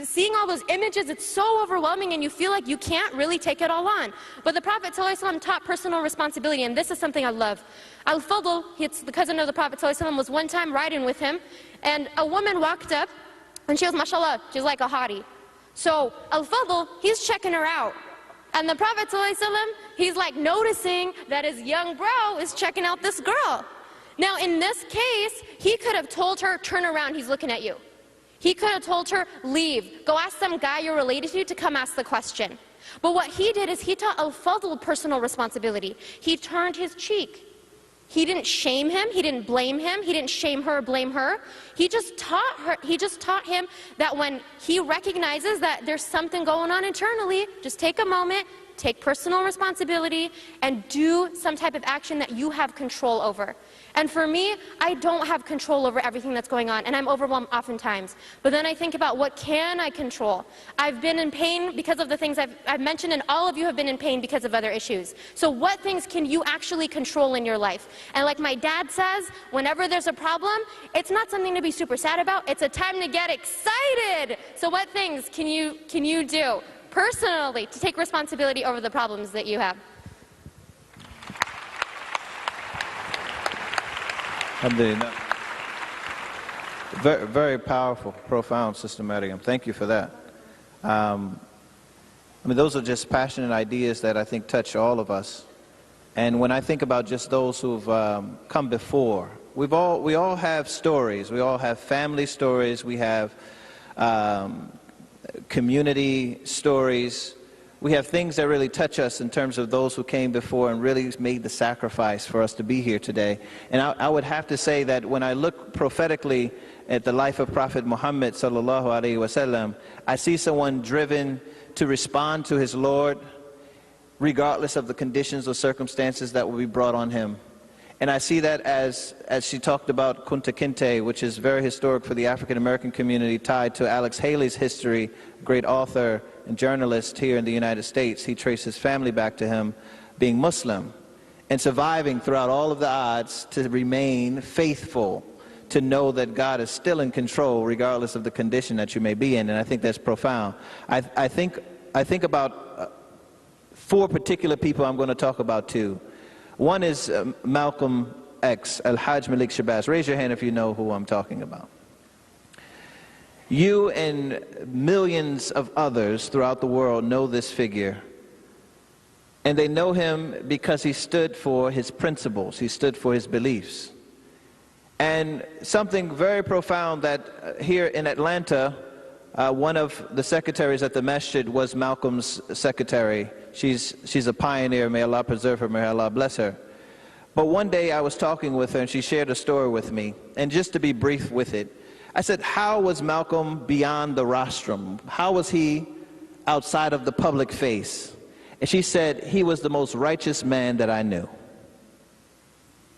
seeing all those images, it's so overwhelming, and you feel like you can't really take it all on. But the Prophet ﷺ taught personal responsibility, and this is something I love. Al-Fadl, it's the cousin of the Prophet ﷺ, was one time riding with him, and a woman walked up, and she was, mashallah, she's like a hottie. So Al-Fadl, he's checking her out. And the Prophet ﷺ, he's like noticing that his young bro is checking out this girl. Now in this case, he could have told her, turn around, he's looking at you. He could have told her, leave, go ask some guy you're related to come ask the question. But what he did is he taught Al-Fadl personal responsibility. He turned his cheek. He didn't shame him, he didn't blame him, he didn't shame her or blame her. He just taught him that when he recognizes that there's something going on internally, just take a moment, take personal responsibility, and do some type of action that you have control over. And for me, I don't have control over everything that's going on, and I'm overwhelmed oftentimes. But then I think about, what can I control? I've been in pain because of the things I've mentioned, and all of you have been in pain because of other issues. So what things can you actually control in your life? And like my dad says, whenever there's a problem, it's not something to be super sad about, it's a time to get excited. So what things can you do personally to take responsibility over the problems that you have? Alhamdulillah. Very, very powerful, profound, Sister Maryam. Thank you for that. I mean, those are just passionate ideas that I think touch all of us. And when I think about just those who've come before, we all have stories. We all have family stories. We have community stories. We have things that really touch us in terms of those who came before and really made the sacrifice for us to be here today. And I would have to say that when I look prophetically at the life of Prophet Muhammad sallallahu alaihi wasallam, I see someone driven to respond to his Lord regardless of the conditions or circumstances that will be brought on him. And I see that as she talked about Kunta Kinte, which is very historic for the African American community, tied to Alex Haley's history, great author and journalist here in the United States. He traced his family back to him being Muslim and surviving throughout all of the odds to remain faithful, to know that God is still in control regardless of the condition that you may be in. And I think that's profound. I think about four particular people I'm going to talk about too. One is Malcolm X, Al-Hajj Malik Shabazz. Raise your hand if you know who I'm talking about. You and millions of others throughout the world know this figure. And they know him because he stood for his principles. He stood for his beliefs. And something very profound that here in Atlanta, one of the secretaries at the masjid was Malcolm's secretary. She's a pioneer. May Allah preserve her. May Allah bless her. But one day I was talking with her and she shared a story with me. And just to be brief with it, I said, how was Malcolm beyond the rostrum? How was he outside of the public face? And she said, he was the most righteous man that I knew.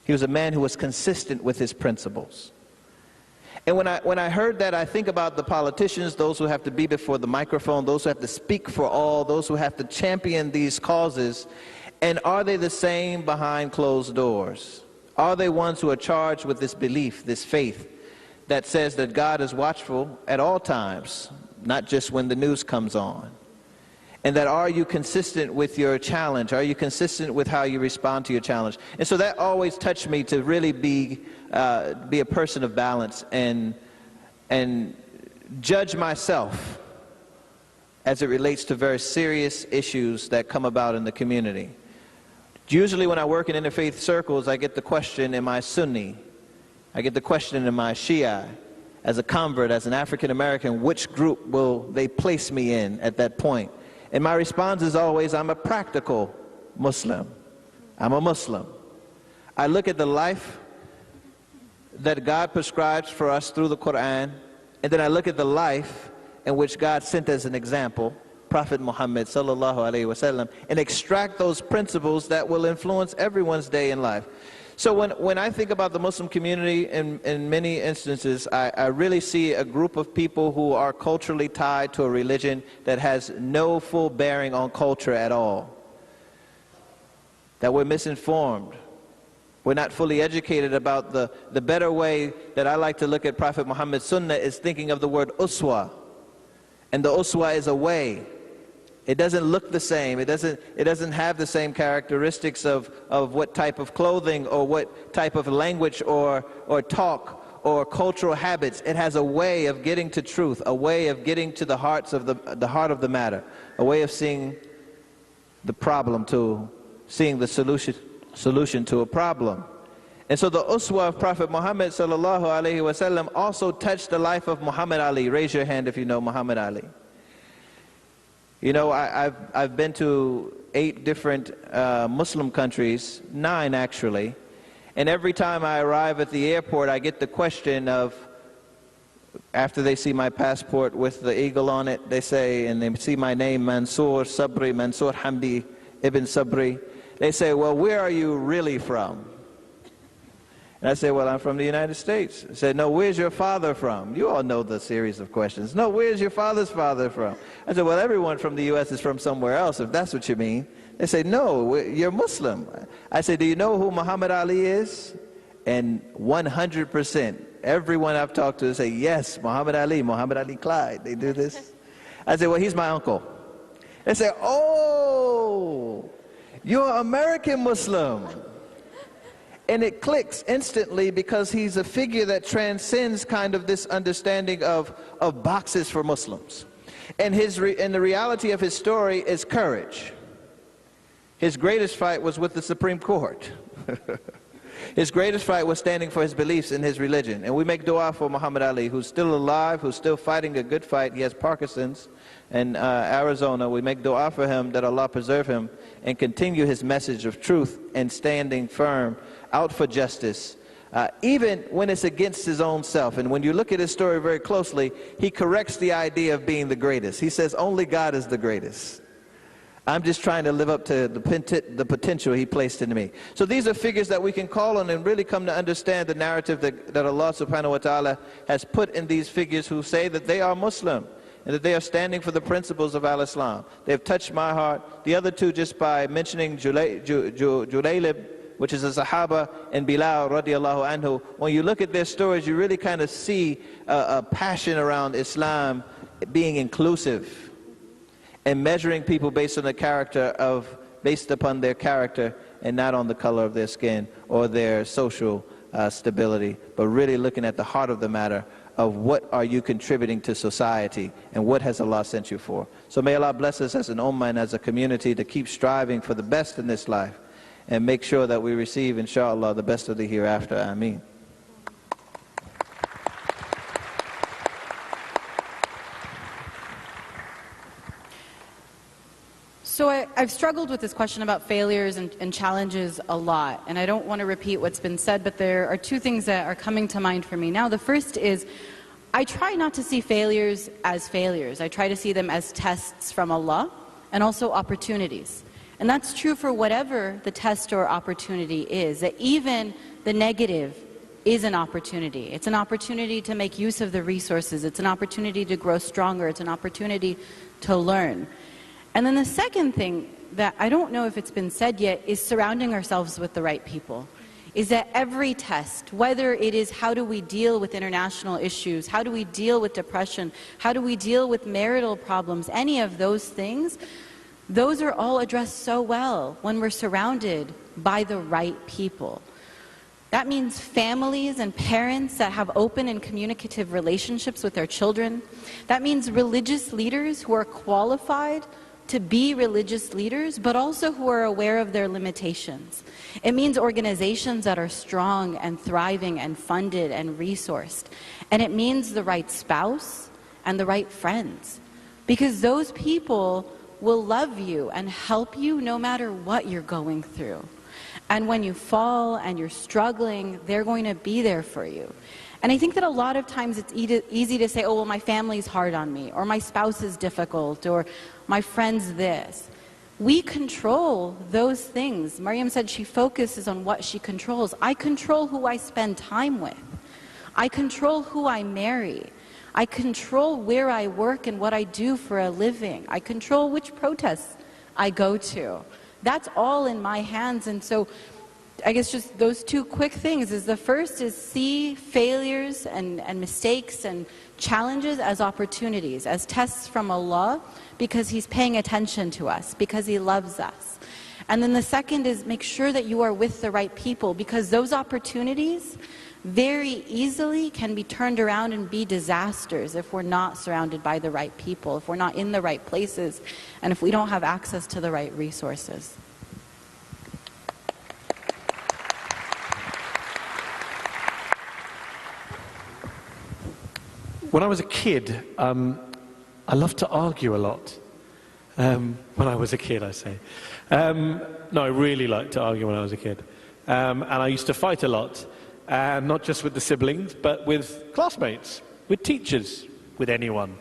He was a man who was consistent with his principles. And when I heard that, I think about the politicians, those who have to be before the microphone, those who have to speak for all, those who have to champion these causes. And are they the same behind closed doors? Are they ones who are charged with this belief, this faith, that says that God is watchful at all times, not just when the news comes on? And that are you consistent with your challenge? Are you consistent with how you respond to your challenge? And so that always touched me to really be a person of balance and judge myself as it relates to very serious issues that come about in the community. Usually when I work in interfaith circles, I get the question, am I Sunni? I get the question, am I Shia? As a convert, as an African American, which group will they place me in at that point? And my response is always, I'm a practical Muslim. I'm a Muslim. I look at the life that God prescribes for us through the Quran, and then I look at the life in which God sent as an example, Prophet Muhammad sallallahu alaihi wasallam, and extract those principles that will influence everyone's day in life. So when I think about the Muslim community in many instances, I really see a group of people who are culturally tied to a religion that has no full bearing on culture at all. That we're misinformed. We're not fully educated about the better way that I like to look at Prophet Muhammad's sunnah is thinking of the word uswa. And the uswa is a way. It doesn't look the same. It doesn't have the same characteristics of what type of clothing or what type of language or talk or cultural habits. It has a way of getting to truth, a way of getting to the heart of the matter, a way of seeing the problem to seeing the solution to a problem. And so the uswa of Prophet Muhammad sallallahu alaihi wasallam also touched the life of Muhammad Ali. Raise your hand if you know Muhammad Ali. You know, I've been to 8 different Muslim countries, 9 actually, and every time I arrive at the airport, I get the question of, after they see my passport with the eagle on it, they say, and they see my name, Mansoor, Sabree, Mansoor Hamdi ibn Sabree, they say, well, where are you really from? And I say, well, I'm from the United States. I said, no, where's your father from? You all know the series of questions. No, where's your father's father from? I said, well, everyone from the U.S. is from somewhere else, if that's what you mean. They say, no, you're Muslim. I said, do you know who Muhammad Ali is? And 100%, everyone I've talked to say, yes, Muhammad Ali Clyde. They do this. I said, well, he's my uncle. They say, oh, you're American Muslim. And it clicks instantly because he's a figure that transcends kind of this understanding of boxes for Muslims. And the reality of his story is courage. His greatest fight was with the Supreme Court. His greatest fight was standing for his beliefs in his religion. And we make dua for Muhammad Ali, who's still alive, who's still fighting a good fight. He has Parkinson's in Arizona. We make dua for him that Allah preserve him and continue his message of truth and standing firm out for justice, even when it's against his own self. And when you look at his story very closely, he corrects the idea of being the greatest. He says, only God is the greatest. I'm just trying to live up to the potential he placed in me. So these are figures that we can call on and really come to understand the narrative that Allah subhanahu wa ta'ala has put in these figures who say that they are Muslim and that they are standing for the principles of al-Islam. They have touched my heart. The other two, just by mentioning Julaylib, which is a Sahaba, and Billoo radiallahu anhu, when you look at their stories, you really kind of see a passion around Islam being inclusive and measuring people based on based upon their character and not on the color of their skin or their social stability, but really looking at the heart of the matter of what are you contributing to society and what has Allah sent you for. So may Allah bless us as an ummah and as a community to keep striving for the best in this life and make sure that we receive, inshallah, the best of the hereafter. Ameen. So I've struggled with this question about failures and challenges a lot, and I don't want to repeat what's been said, but there are 2 things that are coming to mind for me now. The first is, I try not to see failures as failures. I try to see them as tests from Allah and also opportunities. And that's true for whatever the test or opportunity is, that even the negative is an opportunity. It's an opportunity to make use of the resources. It's an opportunity to grow stronger. It's an opportunity to learn. And then the second thing that I don't know if it's been said yet is surrounding ourselves with the right people. Is that every test, whether it is how do we deal with international issues, how do we deal with depression, how do we deal with marital problems, any of those things, those are all addressed so well when we're surrounded by the right people. That means families and parents that have open and communicative relationships with their children. That means religious leaders who are qualified to be religious leaders, but also who are aware of their limitations. It means organizations that are strong and thriving and funded and resourced. And it means the right spouse and the right friends. Because those people will love you and help you no matter what you're going through. And when you fall and you're struggling, they're going to be there for you. And I think that a lot of times it's easy to say, oh, well, my family's hard on me, or my spouse is difficult, or my friend's this. We control those things. Maryam said she focuses on what she controls. I control who I spend time with. I control who I marry. I control where I work and what I do for a living. I control which protests I go to. That's all in my hands. And so I guess just those two quick things is the first is see failures and mistakes and challenges as opportunities, as tests from Allah, because He's paying attention to us, because He loves us. And then the second is make sure that you are with the right people, because those opportunities very easily can be turned around and be disasters if we're not surrounded by the right people, if we're not in the right places, and if we don't have access to the right resources. When I was a kid, I loved to argue a lot. When I was a kid, I say. No, I really liked to argue when I was a kid. And I used to fight a lot. Not just with the siblings, but with classmates, with teachers, with anyone.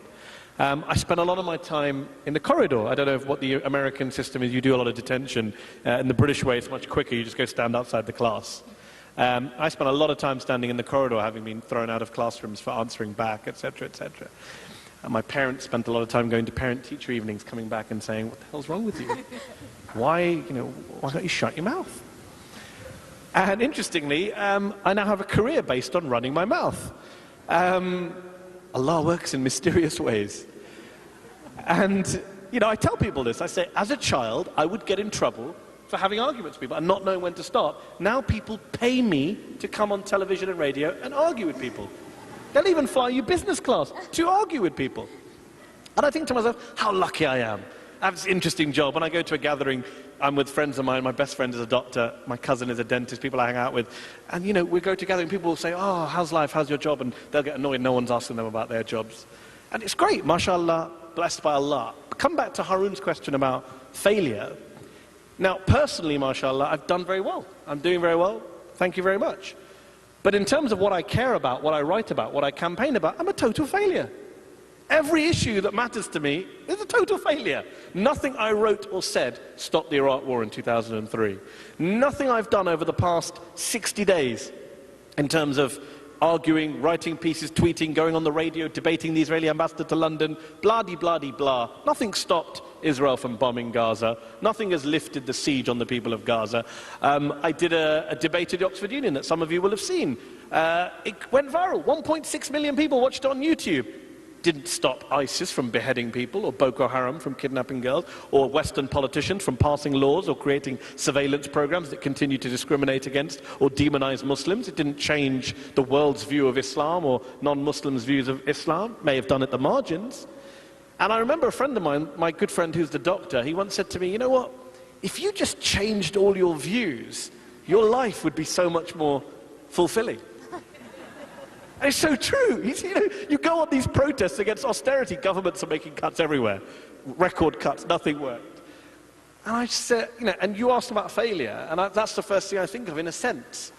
I spent a lot of my time in the corridor. I don't know what the American system is. You do a lot of detention. In the British way, it's much quicker. You just go stand outside the class. I spent a lot of time standing in the corridor, having been thrown out of classrooms for answering back, etc., etc. And my parents spent a lot of time going to parent-teacher evenings, coming back and saying, "What the hell's wrong with you? Why don't you shut your mouth?" And interestingly, I now have a career based on running my mouth. Allah works in mysterious ways. And, I tell people this. I say, as a child, I would get in trouble for having arguments with people and not knowing when to start. Now people pay me to come on television and radio and argue with people. They'll even fly you business class to argue with people. And I think to myself, how lucky I am. I have this interesting job. When I go to a gathering, I'm with friends of mine. My best friend is a doctor. My cousin is a dentist, people I hang out with. And, we go together and people will say, oh, how's life? How's your job? And they'll get annoyed. No one's asking them about their jobs. And it's great. MashaAllah, blessed by Allah. But come back to Harun's question about failure. Now, personally, MashaAllah, I've done very well. I'm doing very well. Thank you very much. But in terms of what I care about, what I write about, what I campaign about, I'm a total failure. Every issue that matters to me is a total failure. Nothing I wrote or said stopped the Iraq War in 2003. Nothing I've done over the past 60 days in terms of arguing, writing pieces, tweeting, going on the radio, debating the Israeli ambassador to London, blah-de-blah-de-blah. Nothing stopped Israel from bombing Gaza. Nothing has lifted the siege on the people of Gaza. I did a debate at the Oxford Union that some of you will have seen. It went viral. 1.6 million people watched it on YouTube. Didn't stop ISIS from beheading people, or Boko Haram from kidnapping girls, or Western politicians from passing laws or creating surveillance programs that continue to discriminate against or demonize Muslims. It didn't change the world's view of Islam or non-Muslims' views of Islam. May have done at the margins. And I remember a friend of mine, my good friend who's the doctor, he once said to me, you know what, if you just changed all your views, your life would be so much more fulfilling. And it's so true. You go on these protests against austerity, governments are making cuts everywhere. Record cuts, nothing worked. And I said, and you asked about failure, and that's the first thing I think of in a sense.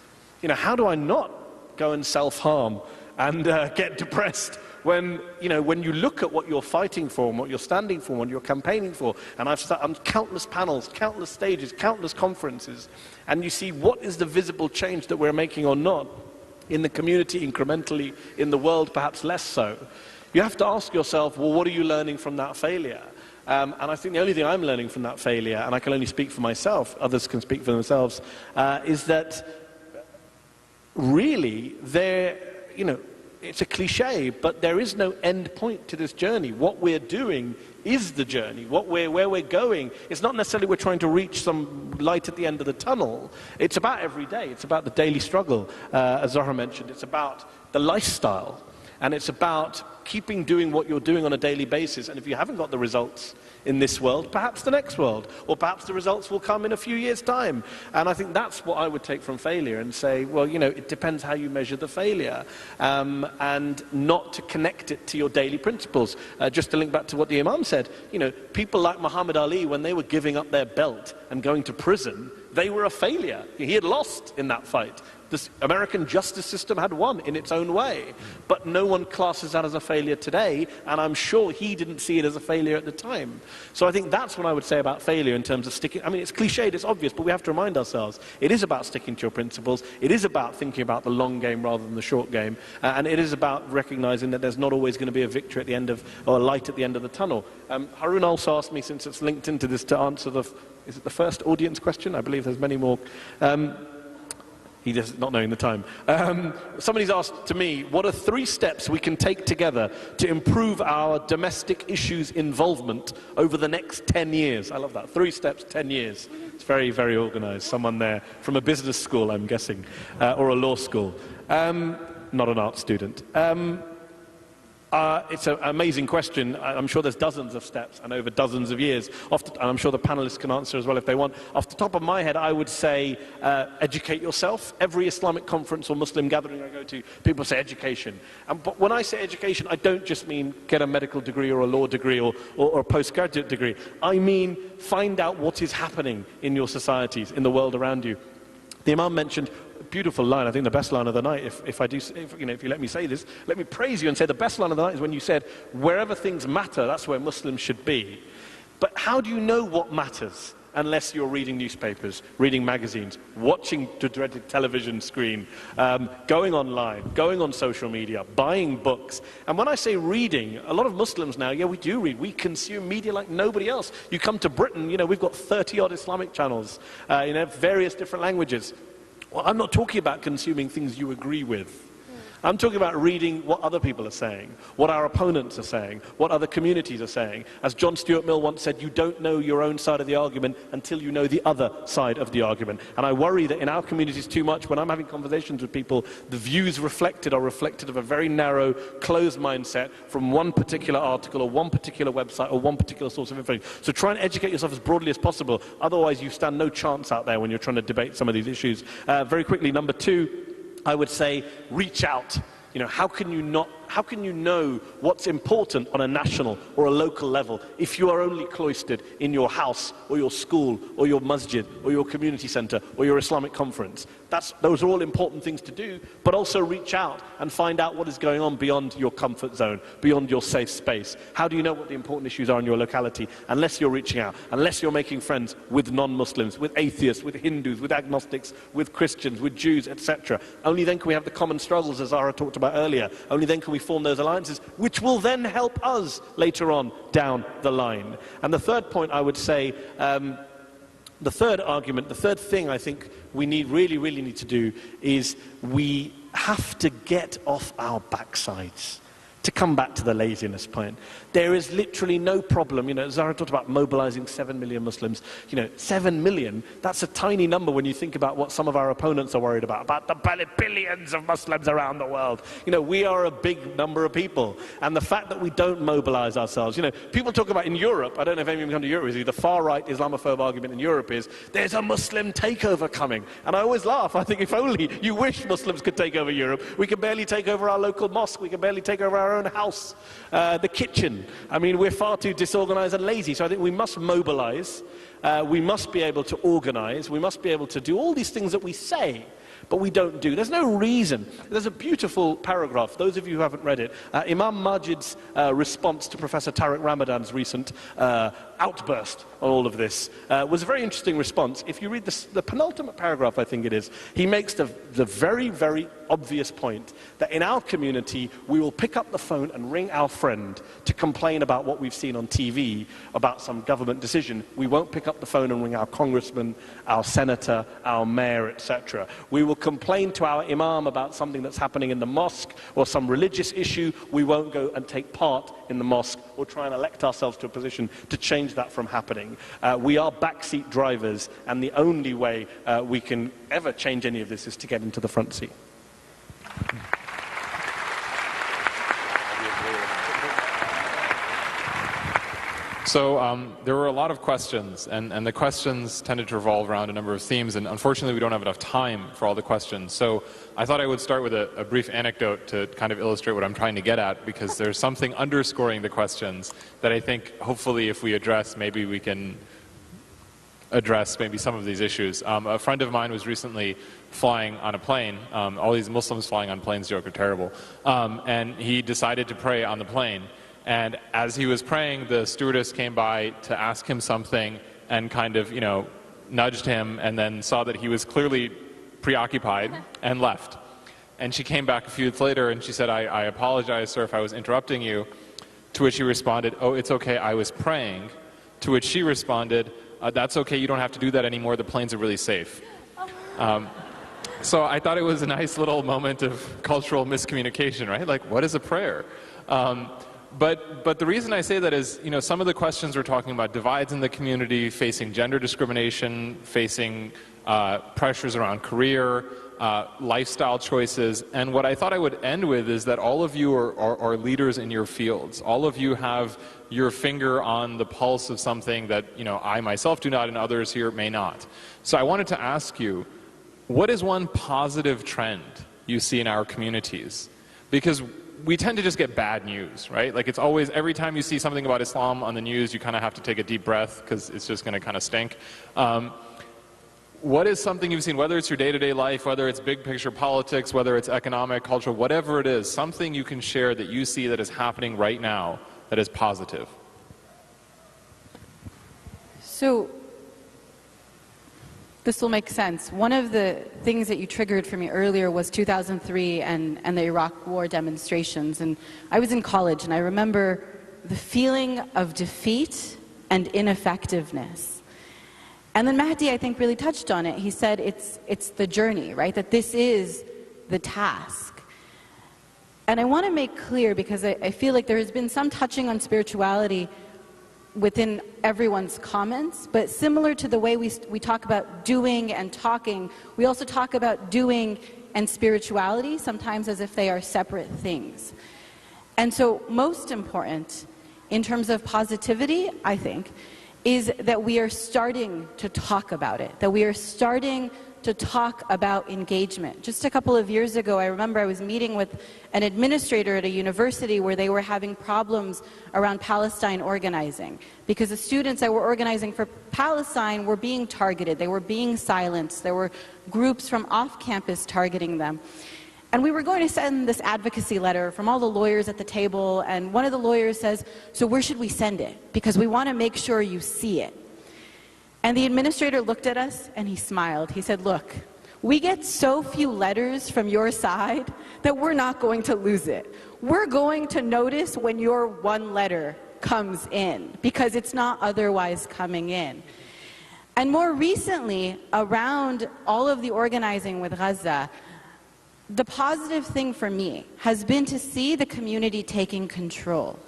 How do I not go and self-harm and get depressed when you look at what you're fighting for and what you're standing for and what you're campaigning for, and I've sat on countless panels, countless stages, countless conferences, and you see what is the visible change that we're making or not. in the community incrementally, in the world perhaps less so, you have to ask yourself, well, what are you learning from that failure? And I think the only thing I'm learning from that failure, and I can only speak for myself, others can speak for themselves, is that really it's a cliche, but there is no end point to this journey. What we're doing is the journey. Where we're going, it's not necessarily we're trying to reach some light at the end of the tunnel. It's about every day. It's about the daily struggle, as Zahra mentioned. It's about the lifestyle. And it's about keeping doing what you're doing on a daily basis. And if you haven't got the results in this world, perhaps the next world, or perhaps the results will come in a few years' time. And I think that's what I would take from failure and say, well, it depends how you measure the failure, and not to connect it to your daily principles. Just to link back to what the Imam said, people like Muhammad Ali, when they were giving up their belt and going to prison, they were a failure. He had lost in that fight. The American justice system had won in its own way, but no one classes that as a failure today, and I'm sure he didn't see it as a failure at the time. So I think that's what I would say about failure in terms of sticking. I mean, it's cliched, it's obvious, but we have to remind ourselves, it is about sticking to your principles, it is about thinking about the long game rather than the short game, and it is about recognizing that there's not always going to be a victory at the end of, or a light at the end of the tunnel. Harun also asked me, since it's linked into this, to answer is it the first audience question? I believe there's many more. He does not knowing the time. Somebody's asked to me, what are 3 steps we can take together to improve our domestic issues involvement over the next 10 years? I love that. 3 steps, 10 years. It's very, very organized. Someone there from a business school, I'm guessing, or a law school. Not an art student. It's an amazing question. I'm sure there's dozens of steps and over dozens of years. And I'm sure the panelists can answer as well if they want. Off the top of my head, I would say educate yourself. Every Islamic conference or Muslim gathering I go to, people say education. But when I say education, I don't just mean get a medical degree or a law degree or a postgraduate degree. I mean find out what is happening in your societies, in the world around you. The Imam mentioned a beautiful line, I think the best line of the night, if you let me say this, let me praise you and say the best line of the night is when you said, wherever things matter, that's where Muslims should be. But how do you know what matters unless you're reading newspapers, reading magazines, watching the dreaded television screen, going online, going on social media, buying books? And when I say reading, a lot of Muslims now, yeah, we do read. We consume media like nobody else. You come to Britain, we've got 30-odd Islamic channels, various different languages. Well, I'm not talking about consuming things you agree with. I'm talking about reading what other people are saying, what our opponents are saying, what other communities are saying. As John Stuart Mill once said, you don't know your own side of the argument until you know the other side of the argument. And I worry that in our communities too much, when I'm having conversations with people, the views reflected are reflected of a very narrow, closed mindset from one particular article or one particular website or one particular source of information. So try and educate yourself as broadly as possible. Otherwise, you stand no chance out there when you're trying to debate some of these issues. Very quickly, number 2, I would say reach out. How can you know what's important on a national or a local level if you are only cloistered in your house or your school or your masjid or your community center or your Islamic conference? Those are all important things to do, but also reach out and find out what is going on beyond your comfort zone, beyond your safe space. How do you know what the important issues are in your locality unless you're reaching out, unless you're making friends with non-Muslims, with atheists, with Hindus, with agnostics, with Christians, with Jews, etc. Only then can we have the common struggles, as Zahra talked about earlier. Only then can we form those alliances, which will then help us later on down the line. And the third point I would say, the third argument, the third thing I think we really need to do is we have to get off our backsides. To come back to the laziness point, there is literally no problem. Zahra talked about mobilizing 7 million Muslims. 7 million, that's a tiny number when you think about what some of our opponents are worried about the billions of Muslims around the world. We are a big number of people. And the fact that we don't mobilize ourselves, people talk about in Europe, I don't know if anyone come to Europe with you, the far-right Islamophobe argument in Europe is, there's a Muslim takeover coming. And I always laugh. I think if only you wish Muslims could take over Europe. We can barely take over our local mosque. We can barely take over our own house, the kitchen. I mean, we're far too disorganized and lazy. So I think we must mobilize. We must be able to organize. We must be able to do all these things that we say, but we don't do. There's no reason. There's a beautiful paragraph. Those of you who haven't read it, Imam Majid's response to Professor Tariq Ramadan's recent outburst on all of this was a very interesting response. If you read the penultimate paragraph, I think it is, he makes the very, very obvious point, that in our community, we will pick up the phone and ring our friend to complain about what we've seen on TV, about some government decision. We won't pick up the phone and ring our congressman, our senator, our mayor, etc. We will complain to our Imam about something that's happening in the mosque or some religious issue. We won't go and take part in the mosque or try and elect ourselves to a position to change that from happening. We are backseat drivers, and the only way we can ever change any of this is to get into the front seat. So there were a lot of questions, and the questions tended to revolve around a number of themes, and unfortunately we don't have enough time for all the questions. So I thought I would start with a brief anecdote to kind of illustrate what I'm trying to get at, because there's something underscoring the questions that I think hopefully if we address, maybe we can address maybe some of these issues. A friend of mine was recently flying on a plane. All these Muslims flying on planes joke are terrible. And he decided to pray on the plane. And as he was praying, the stewardess came by to ask him something and kind of, nudged him, and then saw that he was clearly preoccupied and left. And she came back a few minutes later and she said, I apologize, sir, if I was interrupting you. To which he responded, oh, it's okay, I was praying. To which she responded, that's okay, you don't have to do that anymore, the planes are really safe. So I thought it was a nice little moment of cultural miscommunication, right? Like, what is a prayer? But the reason I say that is, some of the questions we're talking about, divides in the community, facing gender discrimination, facing pressures around career, lifestyle choices. And what I thought I would end with is that all of you are leaders in your fields. All of you have your finger on the pulse of something that, I myself do not and others here may not. So I wanted to ask you, what is one positive trend you see in our communities? Because we tend to just get bad news, right? Like, it's always, every time you see something about Islam on the news, you kind of have to take a deep breath because it's just going to kind of stink. What is something you've seen, whether it's your day-to-day life, whether it's big picture politics, whether it's economic, cultural, whatever it is, something you can share that you see that is happening right now that is positive? So, this will make sense. One of the things that you triggered for me earlier was 2003 and the Iraq War demonstrations. And I was in college, and I remember the feeling of defeat and ineffectiveness. And then Mehdi, I think, really touched on it. He said it's the journey, right? That this is the task. And I want to make clear, because I feel like there has been some touching on spirituality within everyone's comments, but similar to the way we talk about doing and talking, we also talk about doing and spirituality, sometimes as if they are separate things. And so most important, in terms of positivity, I think, is that we are starting to talk about it, that we are starting to talk about engagement. Just a couple of years ago, I remember I was meeting with an administrator at a university where they were having problems around Palestine organizing, because the students that were organizing for Palestine were being targeted, they were being silenced, there were groups from off campus targeting them. And we were going to send this advocacy letter from all the lawyers at the table, and one of the lawyers says, so where should we send it? Because we want to make sure you see it. And the administrator looked at us and he smiled. He said, look, we get so few letters from your side that we're not going to lose it. We're going to notice when your one letter comes in, because it's not otherwise coming in. And more recently, around all of the organizing with Gaza, the positive thing for me has been to see the community taking control.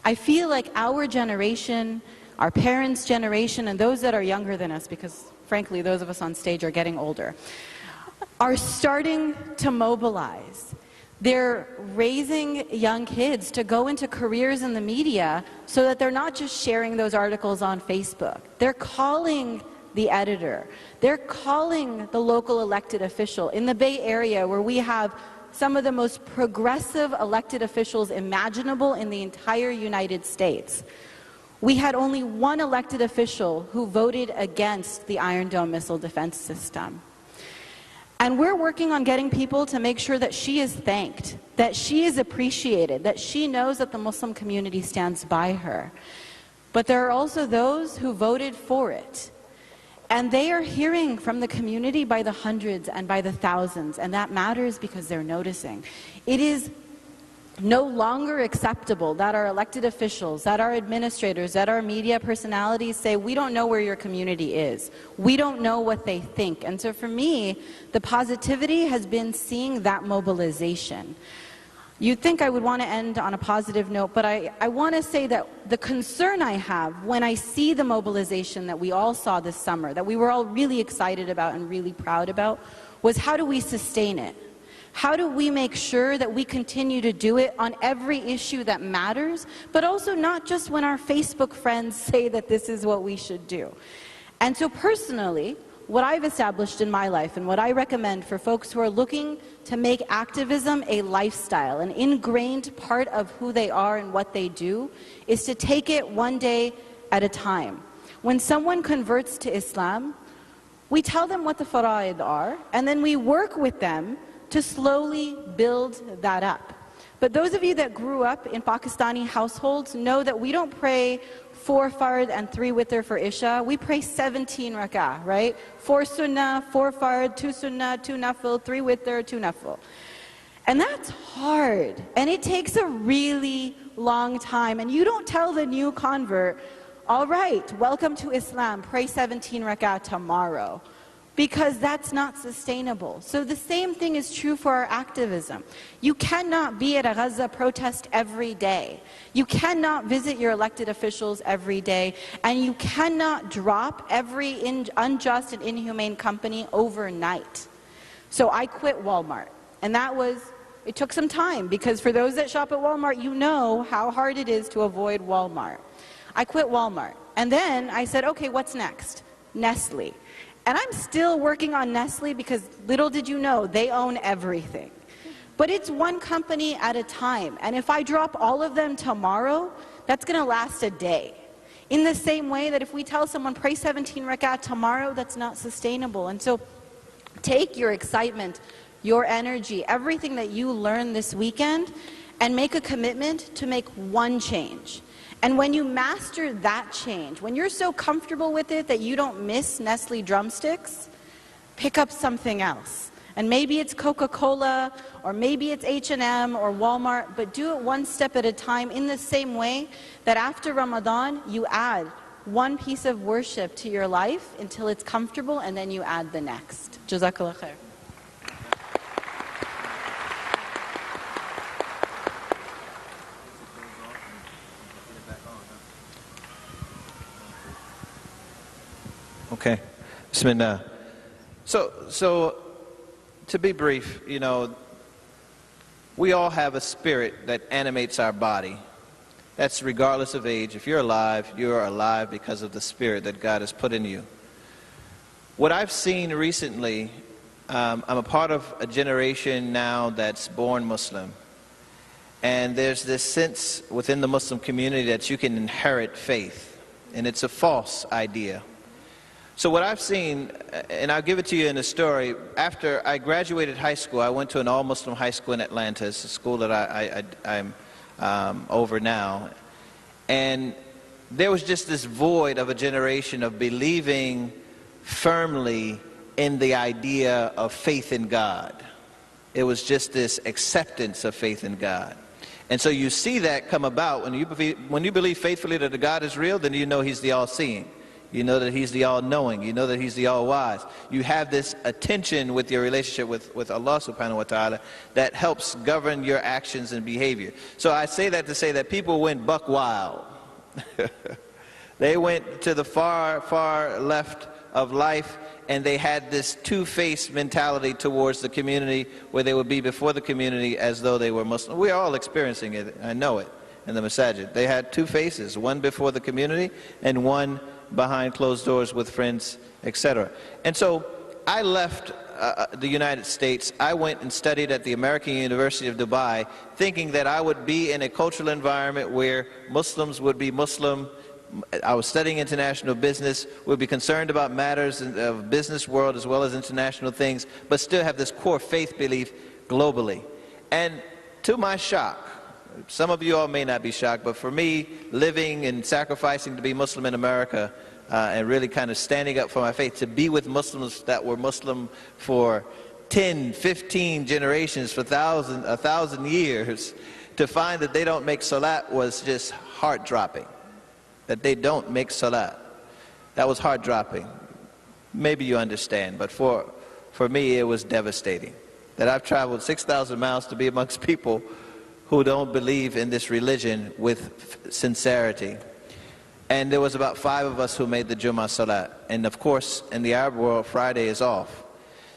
I feel like our generation, our parents' generation, and those that are younger than us, because frankly those of us on stage are getting older, are starting to mobilize. They're raising young kids to go into careers in the media so that they're not just sharing those articles on Facebook. They're calling the editor. They're calling the local elected official. In the Bay Area, where we have some of the most progressive elected officials imaginable in the entire United States, we had only one elected official who voted against the Iron Dome missile defense system. And we're working on getting people to make sure that she is thanked, that she is appreciated, that she knows that the Muslim community stands by her. But there are also those who voted for it. And they are hearing from the community by the hundreds and by the thousands, and that matters because they're noticing. It is no longer acceptable that our elected officials, that our administrators, that our media personalities say, we don't know where your community is. We don't know what they think. And so for me, the positivity has been seeing that mobilization. You'd think I would want to end on a positive note, but I want to say that the concern I have when I see the mobilization that we all saw this summer, that we were all really excited about and really proud about, was how do we sustain it? How do we make sure that we continue to do it on every issue that matters, but also not just when our Facebook friends say that this is what we should do? And so personally, what I've established in my life and what I recommend for folks who are looking to make activism a lifestyle, an ingrained part of who they are and what they do, is to take it one day at a time. When someone converts to Islam, we tell them what the fara'id are, and then we work with them to slowly build that up. But those of you that grew up in Pakistani households know that we don't pray 4 fard and 3 witr for Isha. We pray 17 rak'ah, right? 4 sunnah, 4 fard, 2 sunnah, 2 nafil, 3 witr, 2 nafil. And that's hard. And it takes a really long time. And you don't tell the new convert, all right, welcome to Islam, pray 17 rak'ah tomorrow. Because that's not sustainable. So the same thing is true for our activism. You cannot be at a Gaza protest every day. You cannot visit your elected officials every day. And you cannot drop every unjust and inhumane company overnight. So I quit Walmart. And it took some time, because for those that shop at Walmart, you know how hard it is to avoid Walmart. I quit Walmart. And then I said, okay, what's next? Nestle. And I'm still working on Nestle, because little did you know, they own everything. But it's one company at a time. And if I drop all of them tomorrow, that's going to last a day. In the same way that if we tell someone, pray 17 rak'ah tomorrow, that's not sustainable. And so take your excitement, your energy, everything that you learn this weekend, and make a commitment to make one change. And when you master that change, when you're so comfortable with it that you don't miss Nestle drumsticks, pick up something else. And maybe it's Coca-Cola, or maybe it's H&M or Walmart, but do it one step at a time, in the same way that after Ramadan, you add one piece of worship to your life until it's comfortable, and then you add the next. Jazakallah khair. Okay, Bismillah. So to be brief, you know, we all have a spirit that animates our body. That's regardless of age. If you're alive because of the spirit that God has put in you. What I've seen recently, I'm a part of a generation now that's born Muslim. And there's this sense within the Muslim community that you can inherit faith. And it's a false idea. So what I've seen, and I'll give it to you in a story, after I graduated high school, I went to an all-Muslim high school in Atlanta. It's a school that I'm over now. And there was just this void of a generation of believing firmly in the idea of faith in God. It was just this acceptance of faith in God. And so you see that come about when you believe faithfully that the God is real, then you know He's the all-seeing. You know that He's the all-knowing. You know that He's the all-wise. You have this attention with your relationship with Allah subhanahu wa ta'ala that helps govern your actions and behavior. So I say that to say that people went buck wild. They went to the far, far left of life, and they had this two-faced mentality towards the community, where they would be before the community as though they were Muslim. We're all experiencing it. I know it in the masajid. They had two faces, one before the community and one behind closed doors with friends, etc. And so I left the United States. I went and studied at the American University of Dubai, thinking that I would be in a cultural environment where Muslims would be Muslim. I was studying international business, would be concerned about matters of business world as well as international things, but still have this core faith belief globally. And to my shock, some of you all may not be shocked, but for me, living and sacrificing to be Muslim in America, and really kind of standing up for my faith, to be with Muslims that were Muslim for 10, 15 generations, for 1,000 years, to find that they don't make salat was just heart-dropping. That they don't make salat. That was heart-dropping. Maybe you understand, but for me it was devastating. That I've traveled 6,000 miles to be amongst people who don't believe in this religion with sincerity. And there was about 5 of us who made the Jummah Salat. And of course, in the Arab world, Friday is off.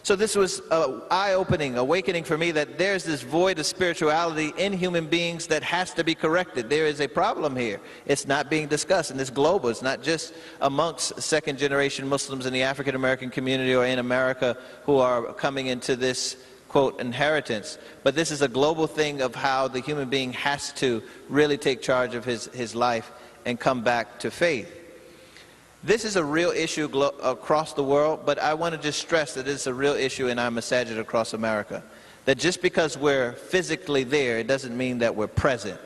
So this was an eye-opening, awakening for me that there's this void of spirituality in human beings that has to be corrected. There is a problem here. It's not being discussed, and it's global. It's not just amongst second-generation Muslims in the African-American community or in America who are coming into this, quote, inheritance. But this is a global thing of how the human being has to really take charge of his life and come back to faith. This is a real issue across the world, but I want to just stress that it's a real issue in our masajid across America. That just because we're physically there, it doesn't mean that we're present.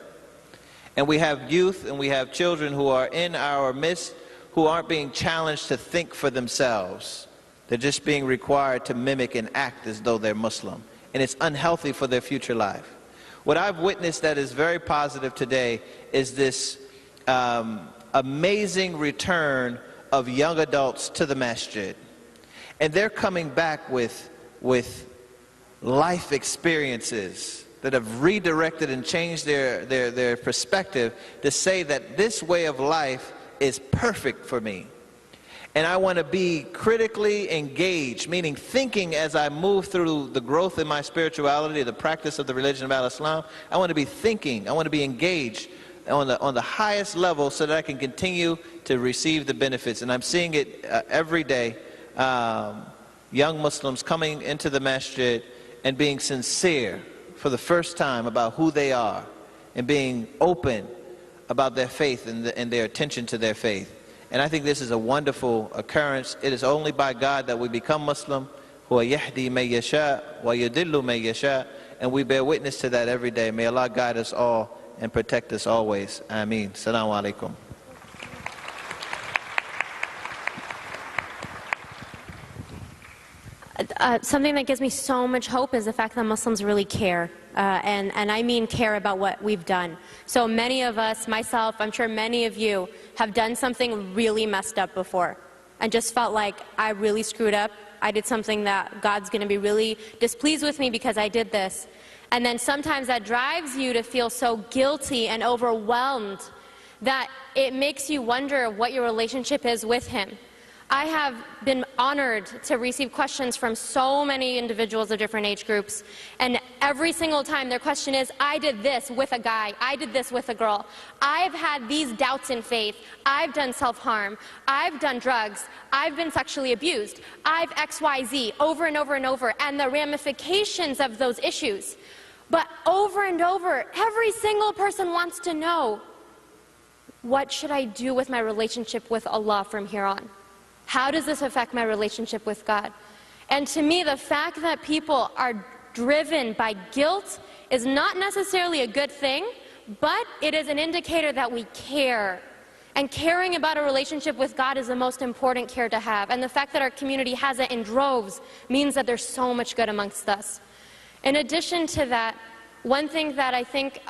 And we have youth and we have children who are in our midst who aren't being challenged to think for themselves. They're just being required to mimic and act as though they're Muslim. And it's unhealthy for their future life. What I've witnessed that is very positive today is this amazing return of young adults to the masjid. And they're coming back with life experiences that have redirected and changed their perspective to say that this way of life is perfect for me. And I want to be critically engaged, meaning thinking as I move through the growth in my spirituality, the practice of the religion of Al-Islam. I want to be thinking, I want to be engaged on the highest level so that I can continue to receive the benefits. And I'm seeing it every day, young Muslims coming into the masjid and being sincere for the first time about who they are and being open about their faith and their attention to their faith. And I think this is a wonderful occurrence. It is only by God that we become Muslim. هُوَ يَهْدِي مَن يَشَاءُ وَيُضِلُّ مَن يَشَاءُ. And we bear witness to that every day. May Allah guide us all and protect us always. Ameen. Assalamu alaikum. Something that gives me so much hope is the fact that Muslims really care. And I mean care about what we've done. So many of us, myself, I'm sure many of you, have done something really messed up before and just felt like I really screwed up. I did something that God's going to be really displeased with me because I did this. And then sometimes that drives you to feel so guilty and overwhelmed that it makes you wonder what your relationship is with Him. I have been honored to receive questions from so many individuals of different age groups, and every single time their question is, I did this with a guy, I did this with a girl, I've had these doubts in faith, I've done self-harm, I've done drugs, I've been sexually abused, I've XYZ, over and over and over, and the ramifications of those issues. But over and over, every single person wants to know, what should I do with my relationship with Allah from here on? How does this affect my relationship with God? And to me, the fact that people are driven by guilt is not necessarily a good thing, but it is an indicator that we care. And caring about a relationship with God is the most important care to have. And the fact that our community has it in droves means that there's so much good amongst us. In addition to that, one thing that I think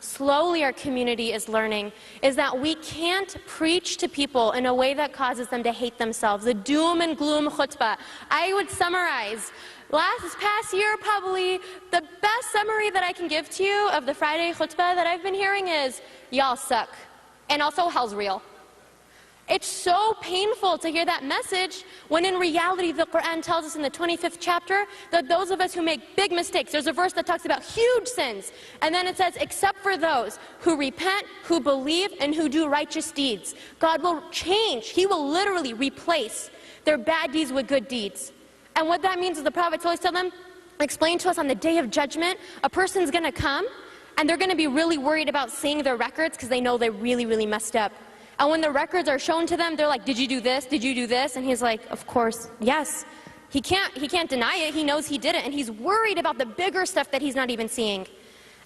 slowly our community is learning is that we can't preach to people in a way that causes them to hate themselves. The doom and gloom khutbah. I would summarize this past year, probably the best summary that I can give to you of the Friday khutbah that I've been hearing is, y'all suck. And also, hell's real. It's so painful to hear that message when in reality the Quran tells us in the 25th chapter that those of us who make big mistakes, there's a verse that talks about huge sins, and then it says, except for those who repent, who believe, and who do righteous deeds. God will change, He will literally replace their bad deeds with good deeds. And what that means is the Prophet always tells them, explain to us on the day of judgment, a person's going to come and they're going to be really worried about seeing their records because they know they really, really messed up. And when the records are shown to them, they're like, did you do this? Did you do this? And he's like, of course, yes. He can't deny it. He knows he did it. And he's worried about the bigger stuff that he's not even seeing.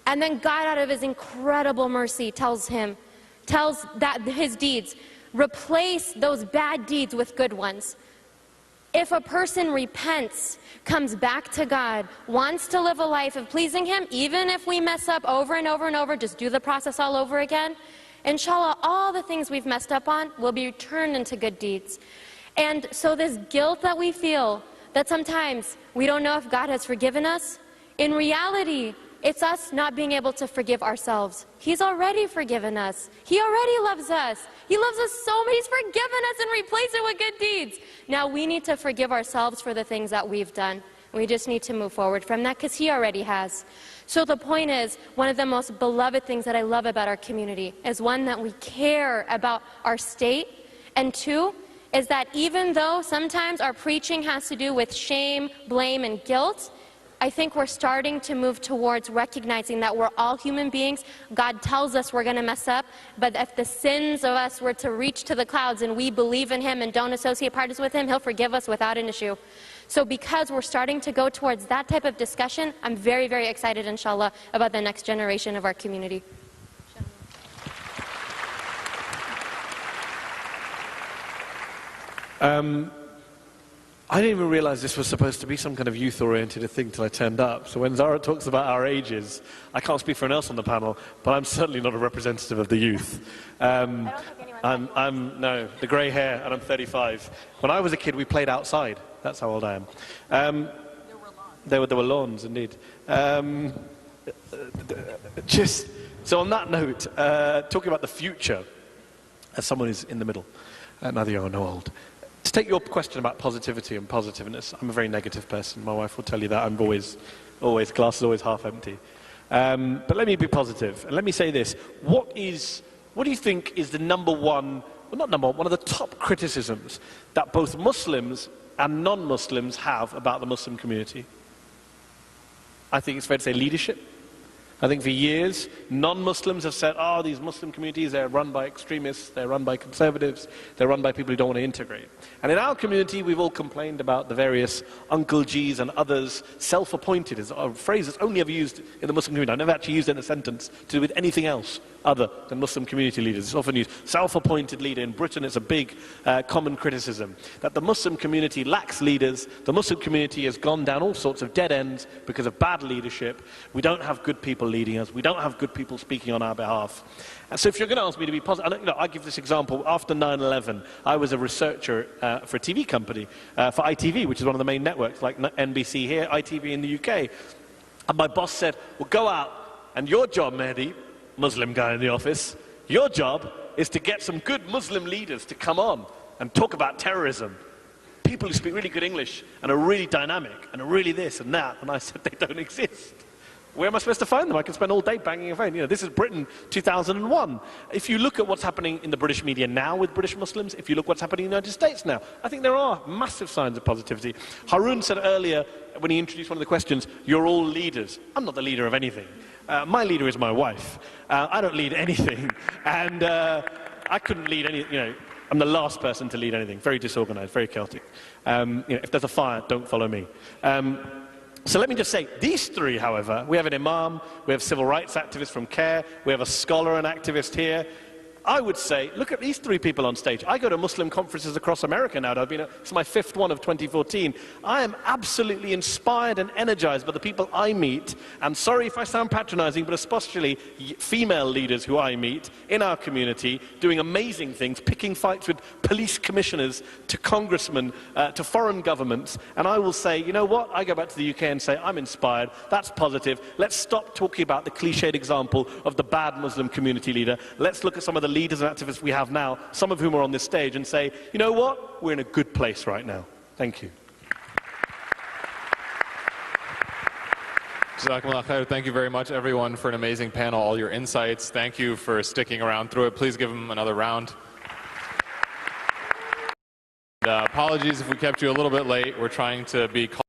And then God, out of His incredible mercy, tells that his deeds, replace those bad deeds with good ones. If a person repents, comes back to God, wants to live a life of pleasing Him, even if we mess up over and over and over, just do the process all over again, inshallah, all the things we've messed up on will be turned into good deeds. And so this guilt that we feel, that sometimes we don't know if God has forgiven us, in reality, it's us not being able to forgive ourselves. He's already forgiven us. He already loves us. He loves us so much. He's forgiven us and replaced it with good deeds. Now we need to forgive ourselves for the things that we've done. We just need to move forward from that because He already has. So the point is, one of the most beloved things that I love about our community is one, that we care about our state, and two, is that even though sometimes our preaching has to do with shame, blame, and guilt, I think we're starting to move towards recognizing that we're all human beings. God tells us we're going to mess up, but if the sins of us were to reach to the clouds and we believe in Him and don't associate partners with Him, He'll forgive us without an issue. So because we're starting to go towards that type of discussion, I'm very, very excited, inshallah, about the next generation of our community. I didn't even realize this was supposed to be some kind of youth-oriented thing till I turned up. So when Zahra talks about our ages, I can't speak for anyone else on the panel, but I'm certainly not a representative of the youth. I don't think anyone no, the grey hair, and I'm 35. When I was a kid, we played outside. That's how old I am. There were lawns, indeed. So on that note, talking about the future, as someone who's in the middle, neither young nor old. To take your question about positivity and positiveness, I'm a very negative person. My wife will tell you that. I'm always, glass is always half empty. But let me be positive, and let me say this. What do you think is the number one, well not number one of the top criticisms that both Muslims and non-Muslims have about the Muslim community? I think it's fair to say leadership. I think for years, non-Muslims have said, oh, these Muslim communities, they're run by extremists, they're run by conservatives, they're run by people who don't want to integrate. And in our community, we've all complained about the various Uncle G's and others, self-appointed is a phrase that's only ever used in the Muslim community. I've never actually used it in a sentence to do with anything else other than Muslim community leaders. It's often used, self-appointed leader. In Britain, it's a big common criticism, that the Muslim community lacks leaders. The Muslim community has gone down all sorts of dead ends because of bad leadership. We don't have good people leading us. We don't have good people speaking on our behalf. And so if you're going to ask me to be positive, I give this example. After 9/11, I was a researcher for a TV company, for ITV, which is one of the main networks, like NBC here, ITV in the UK. And my boss said, well, go out, and your job, Mehdi, Muslim guy in the office, your job is to get some good Muslim leaders to come on and talk about terrorism. People who speak really good English and are really dynamic and are really this and that. And I said, they don't exist. Where am I supposed to find them? I can spend all day banging a phone. This is Britain 2001. If you look at what's happening in the British media now with British Muslims, if you look what's happening in the United States now, I think there are massive signs of positivity. Harun said earlier, when he introduced one of the questions, you're all leaders. I'm not the leader of anything. My leader is my wife. I don't lead anything. And I couldn't lead any, I'm the last person to lead anything. Very disorganized, very chaotic. If there's a fire, don't follow me. So let me just say, these three, however, we have an Imam, we have civil rights activists from CARE, we have a scholar and activist here. I would say, look at these three people on stage. I go to Muslim conferences across America now. It's my 5th one of 2014. I am absolutely inspired and energized by the people I meet. And sorry if I sound patronizing, but especially female leaders who I meet in our community, doing amazing things, picking fights with police commissioners to congressmen, to foreign governments. And I will say, you know what? I go back to the UK and say, I'm inspired. That's positive. Let's stop talking about the cliched example of the bad Muslim community leader. Let's look at some of the leaders and activists we have now, some of whom are on this stage, and say, you know what? We're in a good place right now. Thank you. Jazakumullah khair. Thank you very much, everyone, for an amazing panel, all your insights. Thank you for sticking around through it. Please give them another round. And, apologies if we kept you a little bit late. We're trying to be